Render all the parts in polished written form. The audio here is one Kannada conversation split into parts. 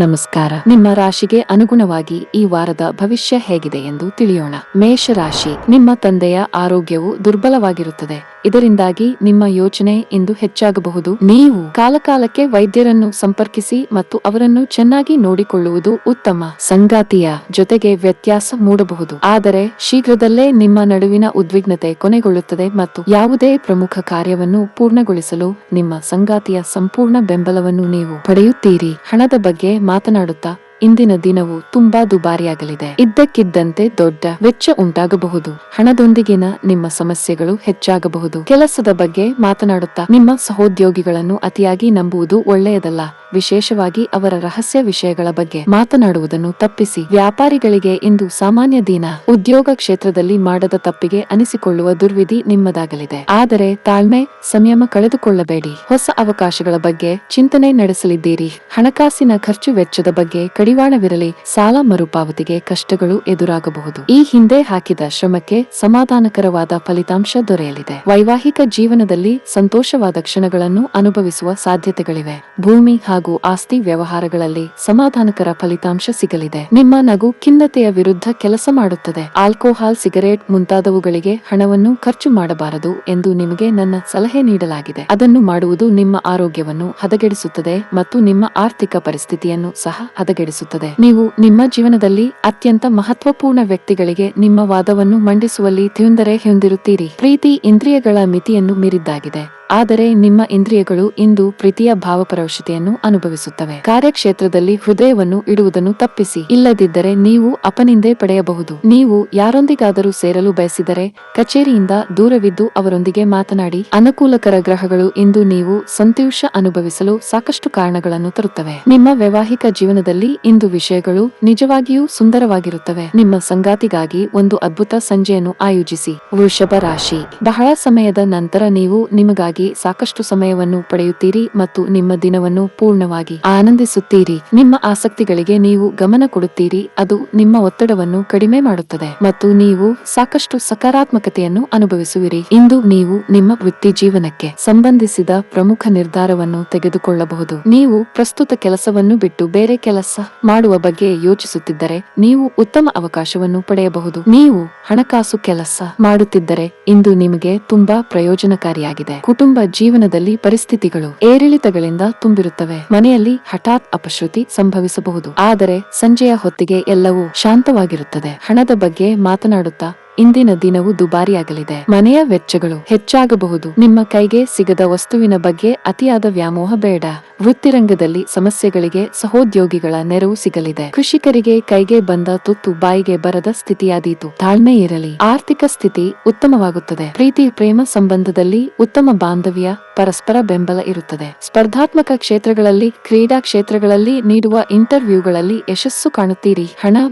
ನಮಸ್ಕಾರ. ನಿಮ್ಮ ರಾಶಿಗೆ ಅನುಗುಣವಾಗಿ ಈ ವಾರದ ಭವಿಷ್ಯ ಹೇಗಿದೆ ಎಂದು ತಿಳಿಯೋಣ. ಮೇಷ ರಾಶಿ. ನಿಮ್ಮ ತಂದೆಯ ಆರೋಗ್ಯವು ದುರ್ಬಲವಾಗಿರುತ್ತದೆ. ಇದರಿಂದಾಗಿ ನಿಮ್ಮ ಯೋಚನೆ ಇಂದು ಹೆಚ್ಚಾಗಬಹುದು. ನೀವು ಕಾಲಕಾಲಕ್ಕೆ ವೈದ್ಯರನ್ನು ಸಂಪರ್ಕಿಸಿ ಮತ್ತು ಅವರನ್ನು ಚೆನ್ನಾಗಿ ನೋಡಿಕೊಳ್ಳುವುದು ಉತ್ತಮ. ಸಂಗಾತಿಯ ಜೊತೆಗೆ ವ್ಯತ್ಯಾಸ ಮೂಡಬಹುದು, ಆದರೆ ಶೀಘ್ರದಲ್ಲೇ ನಿಮ್ಮ ನಡುವಿನ ಉದ್ವಿಗ್ನತೆ ಕೊನೆಗೊಳ್ಳುತ್ತದೆ ಮತ್ತು ಯಾವುದೇ ಪ್ರಮುಖ ಕಾರ್ಯವನ್ನು ಪೂರ್ಣಗೊಳಿಸಲು ನಿಮ್ಮ ಸಂಗಾತಿಯ ಸಂಪೂರ್ಣ ಬೆಂಬಲವನ್ನು ನೀವು ಪಡೆಯುತ್ತೀರಿ. ಹಣದ ಬಗ್ಗೆ ಮಾತನಾಡುತ್ತಾ ಇಂದಿನ ದಿನವು ತುಂಬಾ ದುಬಾರಿಯಾಗಲಿದೆ. ಇದ್ದಕ್ಕಿದ್ದಂತೆ ದೊಡ್ಡ ವೆಚ್ಚ ಉಂಟಾಗಬಹುದು. ಹಣದೊಂದಿಗಿನ ನಿಮ್ಮ ಸಮಸ್ಯೆಗಳು ಹೆಚ್ಚಾಗಬಹುದು. ಕೆಲಸದ ಬಗ್ಗೆ ಮಾತನಾಡುತ್ತಾ ನಿಮ್ಮ ಸಹೋದ್ಯೋಗಿಗಳನ್ನು ಅತಿಯಾಗಿ ನಂಬುವುದು ಒಳ್ಳೆಯದಲ್ಲ. ವಿಶೇಷವಾಗಿ ಅವರ ರಹಸ್ಯ ವಿಷಯಗಳ ಬಗ್ಗೆ ಮಾತನಾಡುವುದನ್ನು ತಪ್ಪಿಸಿ. ವ್ಯಾಪಾರಿಗಳಿಗೆ ಇಂದು ಸಾಮಾನ್ಯ ದಿನ. ಉದ್ಯೋಗ ಕ್ಷೇತ್ರದಲ್ಲಿ ಮಾಡದ ತಪ್ಪಿಗೆ ಅನಿಸಿಕೊಳ್ಳುವ ದುರ್ವಿಧಿ ನಿಮ್ಮದಾಗಲಿದೆ. ಆದರೆ ತಾಳ್ಮೆ, ಸಂಯಮ ಕಳೆದುಕೊಳ್ಳಬೇಡಿ. ಹೊಸ ಅವಕಾಶಗಳ ಬಗ್ಗೆ ಚಿಂತನೆ ನಡೆಸಲಿದ್ದೀರಿ. ಹಣಕಾಸಿನ ಖರ್ಚು ವೆಚ್ಚದ ಬಗ್ಗೆ ಕಡಿವಾಣವಿರಲಿ. ಸಾಲ ಮರುಪಾವತಿಗೆ ಕಷ್ಟಗಳು ಎದುರಾಗಬಹುದು. ಈ ಹಿಂದೆ ಹಾಕಿದ ಶ್ರಮಕ್ಕೆ ಸಮಾಧಾನಕರವಾದ ಫಲಿತಾಂಶ ದೊರೆಯಲಿದೆ. ವೈವಾಹಿಕ ಜೀವನದಲ್ಲಿ ಸಂತೋಷವಾದ ಕ್ಷಣಗಳನ್ನು ಅನುಭವಿಸುವ ಸಾಧ್ಯತೆಗಳಿವೆ. ಭೂಮಿ ಹಾಗೂ ಆಸ್ತಿ ವ್ಯವಹಾರಗಳಲ್ಲಿ ಸಮಾಧಾನಕರ ಫಲಿತಾಂಶ ಸಿಗಲಿದೆ. ನಿಮ್ಮ ನಗು ಖಿನ್ನತೆಯ ವಿರುದ್ಧ ಕೆಲಸ ಮಾಡುತ್ತದೆ. ಆಲ್ಕೋಹಾಲ್, ಸಿಗರೇಟ್ ಮುಂತಾದವುಗಳಿಗೆ ಹಣವನ್ನು ಖರ್ಚು ಮಾಡಬಾರದು ಎಂದು ನಿಮಗೆ ನನ್ನ ಸಲಹೆ ನೀಡಲಾಗಿದೆ. ಅದನ್ನು ಮಾಡುವುದು ನಿಮ್ಮ ಆರೋಗ್ಯವನ್ನು ಹದಗೆಡಿಸುತ್ತದೆ ಮತ್ತು ನಿಮ್ಮ ಆರ್ಥಿಕ ಪರಿಸ್ಥಿತಿಯನ್ನು ಸಹ ಹದಗೆಡಿಸುತ್ತದೆ. ನೀವು ನಿಮ್ಮ ಜೀವನದಲ್ಲಿ ಅತ್ಯಂತ ಮಹತ್ವಪೂರ್ಣ ವ್ಯಕ್ತಿಗಳಿಗೆ ನಿಮ್ಮ ವಾದವನ್ನು ಮಂಡಿಸುವಲ್ಲಿ ತೊಂದರೆ ಹೊಂದಿರುತ್ತೀರಿ. ಪ್ರೀತಿ ಇಂದ್ರಿಯಗಳ ಮಿತಿಯನ್ನು ಮೀರಿದ್ದಾಗಿದೆ, ಆದರೆ ನಿಮ್ಮ ಇಂದ್ರಿಯಗಳು ಇಂದು ಪ್ರೀತಿಯ ಭಾವಪರವಶತೆಯನ್ನು ಅನುಭವಿಸುತ್ತವೆ. ಕಾರ್ಯಕ್ಷೇತ್ರದಲ್ಲಿ ಹೃದಯವನ್ನು ಇಡುವುದನ್ನು ತಪ್ಪಿಸಿ, ಇಲ್ಲದಿದ್ದರೆ ನೀವು ಅಪನಿಂದೆ ಪಡೆಯಬಹುದು. ನೀವು ಯಾರೊಂದಿಗಾದರೂ ಸೇರಲು ಬಯಸಿದರೆ ಕಚೇರಿಯಿಂದ ದೂರವಿದ್ದು ಅವರೊಂದಿಗೆ ಮಾತನಾಡಿ. ಅನುಕೂಲಕರ ಗ್ರಹಗಳು ಇಂದು ನೀವು ಸಂತೋಷ ಅನುಭವಿಸಲು ಸಾಕಷ್ಟು ಕಾರಣಗಳನ್ನು ತರುತ್ತವೆ. ನಿಮ್ಮ ವೈವಾಹಿಕ ಜೀವನದಲ್ಲಿ ಇಂದು ವಿಷಯಗಳು ನಿಜವಾಗಿಯೂ ಸುಂದರವಾಗಿರುತ್ತವೆ. ನಿಮ್ಮ ಸಂಗಾತಿಗಾಗಿ ಒಂದು ಅದ್ಭುತ ಸಂಜೆಯನ್ನು ಆಯೋಜಿಸಿ. ವೃಷಭ ರಾಶಿ. ಬಹಳ ಸಮಯದ ನಂತರ ನೀವು ನಿಮಗಾಗಿ ಸಾಕಷ್ಟು ಸಮಯವನ್ನು ಪಡೆಯುತ್ತೀರಿ ಮತ್ತು ನಿಮ್ಮ ದಿನವನ್ನು ಪೂರ್ಣವಾಗಿ ಆನಂದಿಸುತ್ತೀರಿ. ನಿಮ್ಮ ಆಸಕ್ತಿಗಳಿಗೆ ನೀವು ಗಮನ ಕೊಡುತ್ತೀರಿ. ಅದು ನಿಮ್ಮ ಒತ್ತಡವನ್ನು ಕಡಿಮೆ ಮಾಡುತ್ತದೆ ಮತ್ತು ನೀವು ಸಾಕಷ್ಟು ಸಕಾರಾತ್ಮಕತೆಯನ್ನು ಅನುಭವಿಸುವಿರಿ. ಇಂದು ನೀವು ನಿಮ್ಮ ವೃತ್ತಿ ಜೀವನಕ್ಕೆ ಸಂಬಂಧಿಸಿದ ಪ್ರಮುಖ ನಿರ್ಧಾರವನ್ನು ತೆಗೆದುಕೊಳ್ಳಬಹುದು. ನೀವು ಪ್ರಸ್ತುತ ಕೆಲಸವನ್ನು ಬಿಟ್ಟು ಬೇರೆ ಕೆಲಸ ಮಾಡುವ ಬಗ್ಗೆ ಯೋಚಿಸುತ್ತಿದ್ದರೆ ನೀವು ಉತ್ತಮ ಅವಕಾಶವನ್ನು ಪಡೆಯಬಹುದು. ನೀವು ಹಣಕಾಸು ಕೆಲಸ ಮಾಡುತ್ತಿದ್ದರೆ ಇಂದು ನಿಮಗೆ ತುಂಬಾ ಪ್ರಯೋಜನಕಾರಿಯಾಗಿದೆ. ಕುಟುಂಬ ಜೀವನದಲ್ಲಿ ಪರಿಸ್ಥಿತಿಗಳು ಏರಿಳಿತಗಳಿಂದ ತುಂಬಿರುತ್ತವೆ. ಮನೆಯಲ್ಲಿ ಹಠಾತ್ ಅಪಶ್ರುತಿ ಸಂಭವಿಸಬಹುದು, ಆದರೆ ಸಂಜೆಯ ಹೊತ್ತಿಗೆ ಎಲ್ಲವೂ ಶಾಂತವಾಗಿರುತ್ತದೆ. ಹಣದ ಬಗ್ಗೆ ಮಾತನಾಡುತ್ತಾ ಇಂದಿನ ದಿನವು ದುಬಾರಿಯಾಗಲಿದೆ. ಮನೆಯ ವೆಚ್ಚಗಳು ಹೆಚ್ಚಾಗಬಹುದು. ನಿಮ್ಮ ಕೈಗೆ ಸಿಗದ ವಸ್ತುವಿನ ಬಗ್ಗೆ ಅತಿಯಾದ ವ್ಯಾಮೋಹ ಬೇಡ. ವೃತ್ತಿರಂಗದಲ್ಲಿ ಸಮಸ್ಯೆಗಳಿಗೆ ಸಹೋದ್ಯೋಗಿಗಳ ನೆರವು ಸಿಗಲಿದೆ. ಕೃಷಿಕರಿಗೆ ಕೈಗೆ ಬಂದ ತುತ್ತು ಬಾಯಿಗೆ ಬರದ ಸ್ಥಿತಿಯಾದೀತು. ತಾಳ್ಮೆ ಇರಲಿ. ಆರ್ಥಿಕ ಸ್ಥಿತಿ ಉತ್ತಮವಾಗುತ್ತದೆ. ಪ್ರೀತಿ ಪ್ರೇಮ ಸಂಬಂಧದಲ್ಲಿ ಉತ್ತಮ ಬಾಂಧವ್ಯ, ಪರಸ್ಪರ ಬೆಂಬಲ ಇರುತ್ತದೆ. ಸ್ಪರ್ಧಾತ್ಮಕ ಕ್ಷೇತ್ರಗಳಲ್ಲಿ, ಕ್ರೀಡಾ ಕ್ಷೇತ್ರಗಳಲ್ಲಿ ನೀಡುವ ಇಂಟರ್ವ್ಯೂಗಳಲ್ಲಿ ಯಶಸ್ಸು ಕಾಣುತ್ತೀರಿ. ಹಣ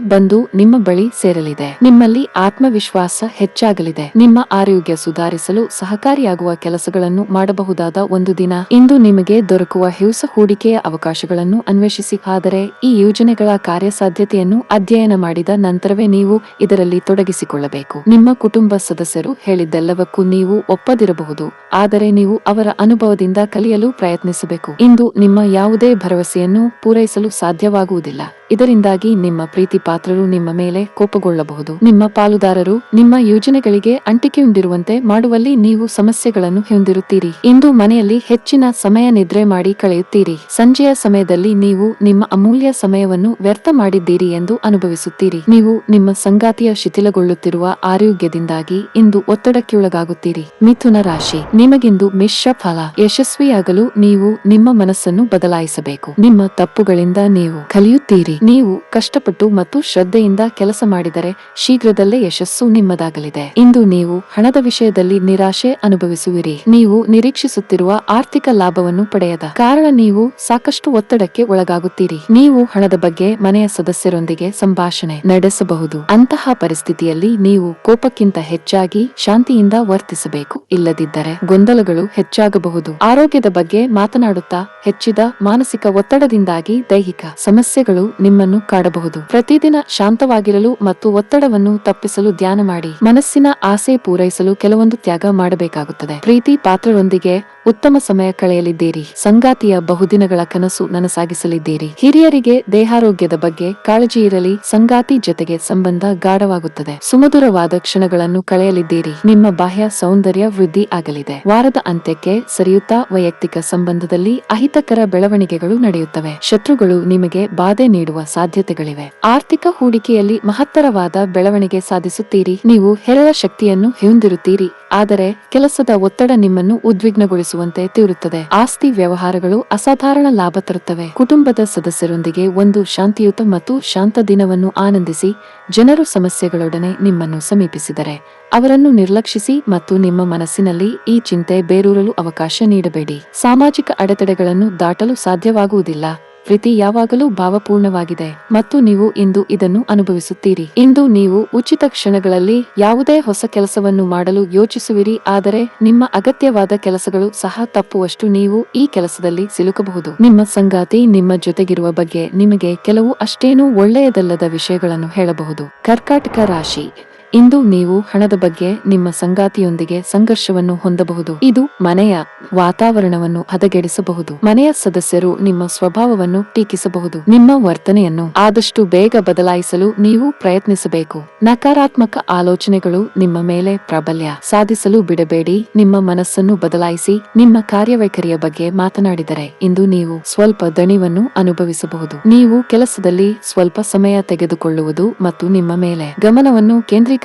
ಬಂದು ನಿಮ್ಮ ಬಳಿ ಸೇರಲಿದೆ. ನಿಮ್ಮಲ್ಲಿ ಆತ್ಮವಿಶ್ವಾಸ ಹೆಚ್ಚಾಗಲಿದೆ. ನಿಮ್ಮ ಆರೋಗ್ಯ ಸುಧಾರಿಸಲು ಸಹಕಾರಿಯಾಗುವ ಕೆಲಸಗಳನ್ನು ಮಾಡಬಹುದಾದ ಒಂದು ದಿನ. ಇಂದು ನಿಮಗೆ ದೊರಕುವ ಹೊಸ ಹೂಡಿಕೆಯ ಅವಕಾಶಗಳನ್ನು ಅನ್ವೇಷಿಸಿ. ಆದರೆ ಈ ಯೋಜನೆಗಳ ಕಾರ್ಯಸಾಧ್ಯತೆಯನ್ನು ಅಧ್ಯಯನ ಮಾಡಿದ ನಂತರವೇ ನೀವು ಇದರಲ್ಲಿ ತೊಡಗಿಸಿಕೊಳ್ಳಬೇಕು. ನಿಮ್ಮ ಕುಟುಂಬ ಸದಸ್ಯರು ಹೇಳಿದ್ದೆಲ್ಲವಕ್ಕೂ ನೀವು ಒಪ್ಪದಿರಬಹುದು, ಆದರೆ ನೀವು ಅವರ ಅನುಭವದಿಂದ ಕಲಿಯಲು ಪ್ರಯತ್ನಿಸಬೇಕು. ಇಂದು ನಿಮ್ಮ ಯಾವುದೇ ಭರವಸೆಯನ್ನು ಪೂರೈಸಲು ಸಾಧ್ಯವಾಗುವುದಿಲ್ಲ. ಇದರಿಂದಾಗಿ ನಿಮ್ಮ ಪ್ರೀತಿ ಪಾತ್ರರು ನಿಮ್ಮ ಮೇಲೆ ಕೋಪಗೊಳ್ಳಬಹುದು. ನಿಮ್ಮ ಪಾಲುದಾರರು ನಿಮ್ಮ ಯೋಜನೆಗಳಿಗೆ ಅಂಟಿಕೆಯುಂಡಿರುವಂತೆ ಮಾಡುವಲ್ಲಿ ನೀವು ಸಮಸ್ಯೆಗಳನ್ನು ಹೊಂದಿರುತ್ತೀರಿ. ಇಂದು ಮನೆಯಲ್ಲಿ ಹೆಚ್ಚಿನ ಸಮಯ ನಿದ್ರೆ ಮಾಡಿ ಕಳೆಯುತ್ತೀರಿ. ಸಂಜೆಯ ಸಮಯದಲ್ಲಿ ನೀವು ನಿಮ್ಮ ಅಮೂಲ್ಯ ಸಮಯವನ್ನು ವ್ಯರ್ಥ ಮಾಡಿದ್ದೀರಿ ಎಂದು ಅನುಭವಿಸುತ್ತೀರಿ. ನೀವು ನಿಮ್ಮ ಸಂಗಾತಿಯ ಶಿಥಿಲಗೊಳ್ಳುತ್ತಿರುವ ಆರೋಗ್ಯದಿಂದಾಗಿ ಇಂದು ಒತ್ತಡಕ್ಕೊಳಗಾಗುತ್ತೀರಿ. ಮಿಥುನ ರಾಶಿ. ನಿಮಗಿಂದು ಮಿಶ್ರ ಫಲ. ಯಶಸ್ವಿಯಾಗಲು ನೀವು ನಿಮ್ಮ ಮನಸ್ಸನ್ನು ಬದಲಾಯಿಸಬೇಕು. ನಿಮ್ಮ ತಪ್ಪುಗಳಿಂದ ನೀವು ಕಲಿಯುತ್ತೀರಿ. ನೀವು ಕಷ್ಟಪಟ್ಟು ಮತ್ತು ಶ್ರದ್ಧೆಯಿಂದ ಕೆಲಸ ಮಾಡಿದರೆ ಶೀಘ್ರದಲ್ಲೇ ಯಶಸ್ಸು ನಿಮ್ಮದಾಗಲಿದೆ. ಇಂದು ನೀವು ಹಣದ ವಿಷಯದಲ್ಲಿ ನಿರಾಶೆ ಅನುಭವಿಸುವಿರಿ. ನೀವು ನಿರೀಕ್ಷಿಸುತ್ತಿರುವ ಆರ್ಥಿಕ ಲಾಭವನ್ನು ಪಡೆಯದ ಕಾರಣ ನೀವು ಸಾಕಷ್ಟು ಒತ್ತಡಕ್ಕೆ ಒಳಗಾಗುತ್ತೀರಿ. ನೀವು ಹಣದ ಬಗ್ಗೆ ಮನೆಯ ಸದಸ್ಯರೊಂದಿಗೆ ಸಂಭಾಷಣೆ ನಡೆಸಬಹುದು. ಅಂತಹ ಪರಿಸ್ಥಿತಿಯಲ್ಲಿ ನೀವು ಕೋಪಕ್ಕಿಂತ ಹೆಚ್ಚಾಗಿ ಶಾಂತಿಯಿಂದ ವರ್ತಿಸಬೇಕು. ಇಲ್ಲದಿದ್ದರೆ ಗೊಂದಲಗಳು ಹೆಚ್ಚಾಗಬಹುದು. ಆರೋಗ್ಯದ ಬಗ್ಗೆ ಮಾತನಾಡುತ್ತಾ ಹೆಚ್ಚಿದ ಮಾನಸಿಕ ಒತ್ತಡದಿಂದಾಗಿ ದೈಹಿಕ ಸಮಸ್ಯೆಗಳು ನಿಮ್ಮನ್ನು ಕಾಡಬಹುದು. ಪ್ರತಿದಿನ ಶಾಂತವಾಗಿರಲು ಮತ್ತು ಒತ್ತಡವನ್ನು ತಪ್ಪಿಸಲು ಧ್ಯಾನ ಮಾಡಿ. ಮನಸ್ಸಿನ ಆಸೆ ಪೂರೈಸಲು ಕೆಲವೊಂದು ತ್ಯಾಗ ಮಾಡಬೇಕಾಗುತ್ತದೆ. ಪ್ರೀತಿ ಪಾತ್ರರೊಂದಿಗೆ ಉತ್ತಮ ಸಮಯ ಕಳೆಯಲಿದ್ದೀರಿ. ಸಂಗಾತಿಯ ಬಹುದಿನಗಳ ಕನಸು ನನಸಾಗಿಸಲಿದ್ದೀರಿ. ಹಿರಿಯರಿಗೆ ದೇಹಾರೋಗ್ಯದ ಬಗ್ಗೆ ಕಾಳಜಿ ಇರಲಿ. ಸಂಗಾತಿ ಜೊತೆಗೆ ಸಂಬಂಧ ಗಾಢವಾಗುತ್ತದೆ. ಸುಮಧುರವಾದ ಕ್ಷಣಗಳನ್ನು ಕಳೆಯಲಿದ್ದೀರಿ. ನಿಮ್ಮ ಬಾಹ್ಯ ಸೌಂದರ್ಯ ವೃದ್ಧಿ ಆಗಲಿದೆ. ವಾರದ ಅಂತ್ಯಕ್ಕೆ ಸರಿಯುತ್ತಾ ವೈಯಕ್ತಿಕ ಸಂಬಂಧದಲ್ಲಿ ಅಹಿತಕರ ಬೆಳವಣಿಗೆಗಳು ನಡೆಯುತ್ತವೆ. ಶತ್ರುಗಳು ನಿಮಗೆ ಬಾಧೆ ನೀಡುವ ಸಾಧ್ಯತೆಗಳಿವೆ. ಆರ್ಥಿಕ ಹೂಡಿಕೆಯಲ್ಲಿ ಮಹತ್ತರವಾದ ಬೆಳವಣಿಗೆ ಸಾಧಿಸುತ್ತೀರಿ. ನೀವು ಹೇರಳ ಶಕ್ತಿಯನ್ನು ಹೊಂದಿರುತ್ತೀರಿ, ಆದರೆ ಕೆಲಸದ ಒತ್ತಡ ನಿಮ್ಮನ್ನು ಉದ್ವಿಗ್ನಗೊಳಿಸುವಂತೆ ತೋರುತ್ತದೆ. ಆಸ್ತಿ ವ್ಯವಹಾರಗಳು ಅಸಾಧಾರಣ ಲಾಭ ತರುತ್ತವೆ. ಕುಟುಂಬದ ಸದಸ್ಯರೊಂದಿಗೆ ಒಂದು ಶಾಂತಿಯುತ ಮತ್ತು ಶಾಂತ ದಿನವನ್ನು ಆನಂದಿಸಿ. ಜನರು ಸಮಸ್ಯೆಗಳೊಡನೆ ನಿಮ್ಮನ್ನು ಸಮೀಪಿಸಿದರೆ ಅವರನ್ನು ನಿರ್ಲಕ್ಷಿಸಿ ಮತ್ತು ನಿಮ್ಮ ಮನಸ್ಸಿನಲ್ಲಿ ಈ ಚಿಂತೆ ಬೇರೂರಲು ಅವಕಾಶ ನೀಡಬೇಡಿ. ಸಾಮಾಜಿಕ ಅಡೆತಡೆಗಳನ್ನು ದಾಟಲು ಸಾಧ್ಯವಾಗುವುದಿಲ್ಲ. ಪ್ರೀತಿ ಯಾವಾಗಲೂ ಭಾವಪೂರ್ಣವಾಗಿದೆ ಮತ್ತು ನೀವು ಇಂದು ಇದನ್ನು ಅನುಭವಿಸುತ್ತೀರಿ. ಇಂದು ನೀವು ಉಚಿತ ಕ್ಷಣಗಳಲ್ಲಿ ಯಾವುದೇ ಹೊಸ ಕೆಲಸವನ್ನು ಮಾಡಲು ಯೋಚಿಸುವಿರಿ, ಆದರೆ ನಿಮ್ಮ ಅಗತ್ಯವಾದ ಕೆಲಸಗಳು ಸಹ ತಪ್ಪುವಷ್ಟು ನೀವು ಈ ಕೆಲಸದಲ್ಲಿ ಸಿಲುಕಬಹುದು. ನಿಮ್ಮ ಸಂಗಾತಿ ನಿಮ್ಮ ಜೊತೆಗಿರುವ ಬಗ್ಗೆ ನಿಮಗೆ ಕೆಲವು ಅಷ್ಟೇನೂ ಒಳ್ಳೆಯದಲ್ಲದ ವಿಷಯಗಳನ್ನು ಹೇಳಬಹುದು. ಕರ್ಕಾಟಕ ರಾಶಿ, ಇಂದು ನೀವು ಹಣದ ಬಗ್ಗೆ ನಿಮ್ಮ ಸಂಗಾತಿಯೊಂದಿಗೆ ಸಂಘರ್ಷವನ್ನು ಹೊಂದಬಹುದು. ಇದು ಮನೆಯ ವಾತಾವರಣವನ್ನು ಹದಗೆಡಿಸಬಹುದು. ಮನೆಯ ಸದಸ್ಯರು ನಿಮ್ಮ ಸ್ವಭಾವವನ್ನು ಟೀಕಿಸಬಹುದು. ನಿಮ್ಮ ವರ್ತನೆಯನ್ನು ಆದಷ್ಟು ಬೇಗ ಬದಲಾಯಿಸಲು ನೀವು ಪ್ರಯತ್ನಿಸಬೇಕು. ನಕಾರಾತ್ಮಕ ಆಲೋಚನೆಗಳು ನಿಮ್ಮ ಮೇಲೆ ಪ್ರಾಬಲ್ಯ ಸಾಧಿಸಲು ಬಿಡಬೇಡಿ. ನಿಮ್ಮ ಮನಸ್ಸನ್ನು ಬದಲಾಯಿಸಿ. ನಿಮ್ಮ ಕಾರ್ಯವೈಖರಿಯ ಬಗ್ಗೆ ಮಾತನಾಡಿದರೆ ಇಂದು ನೀವು ಸ್ವಲ್ಪ ದಣಿವನ್ನು ಅನುಭವಿಸಬಹುದು. ನೀವು ಕೆಲಸದಲ್ಲಿ ಸ್ವಲ್ಪ ಸಮಯ ತೆಗೆದುಕೊಳ್ಳುವುದು ಮತ್ತು ನಿಮ್ಮ ಮೇಲೆ ಗಮನವನ್ನು ಕೇಂದ್ರೀಕರಿಸುವುದು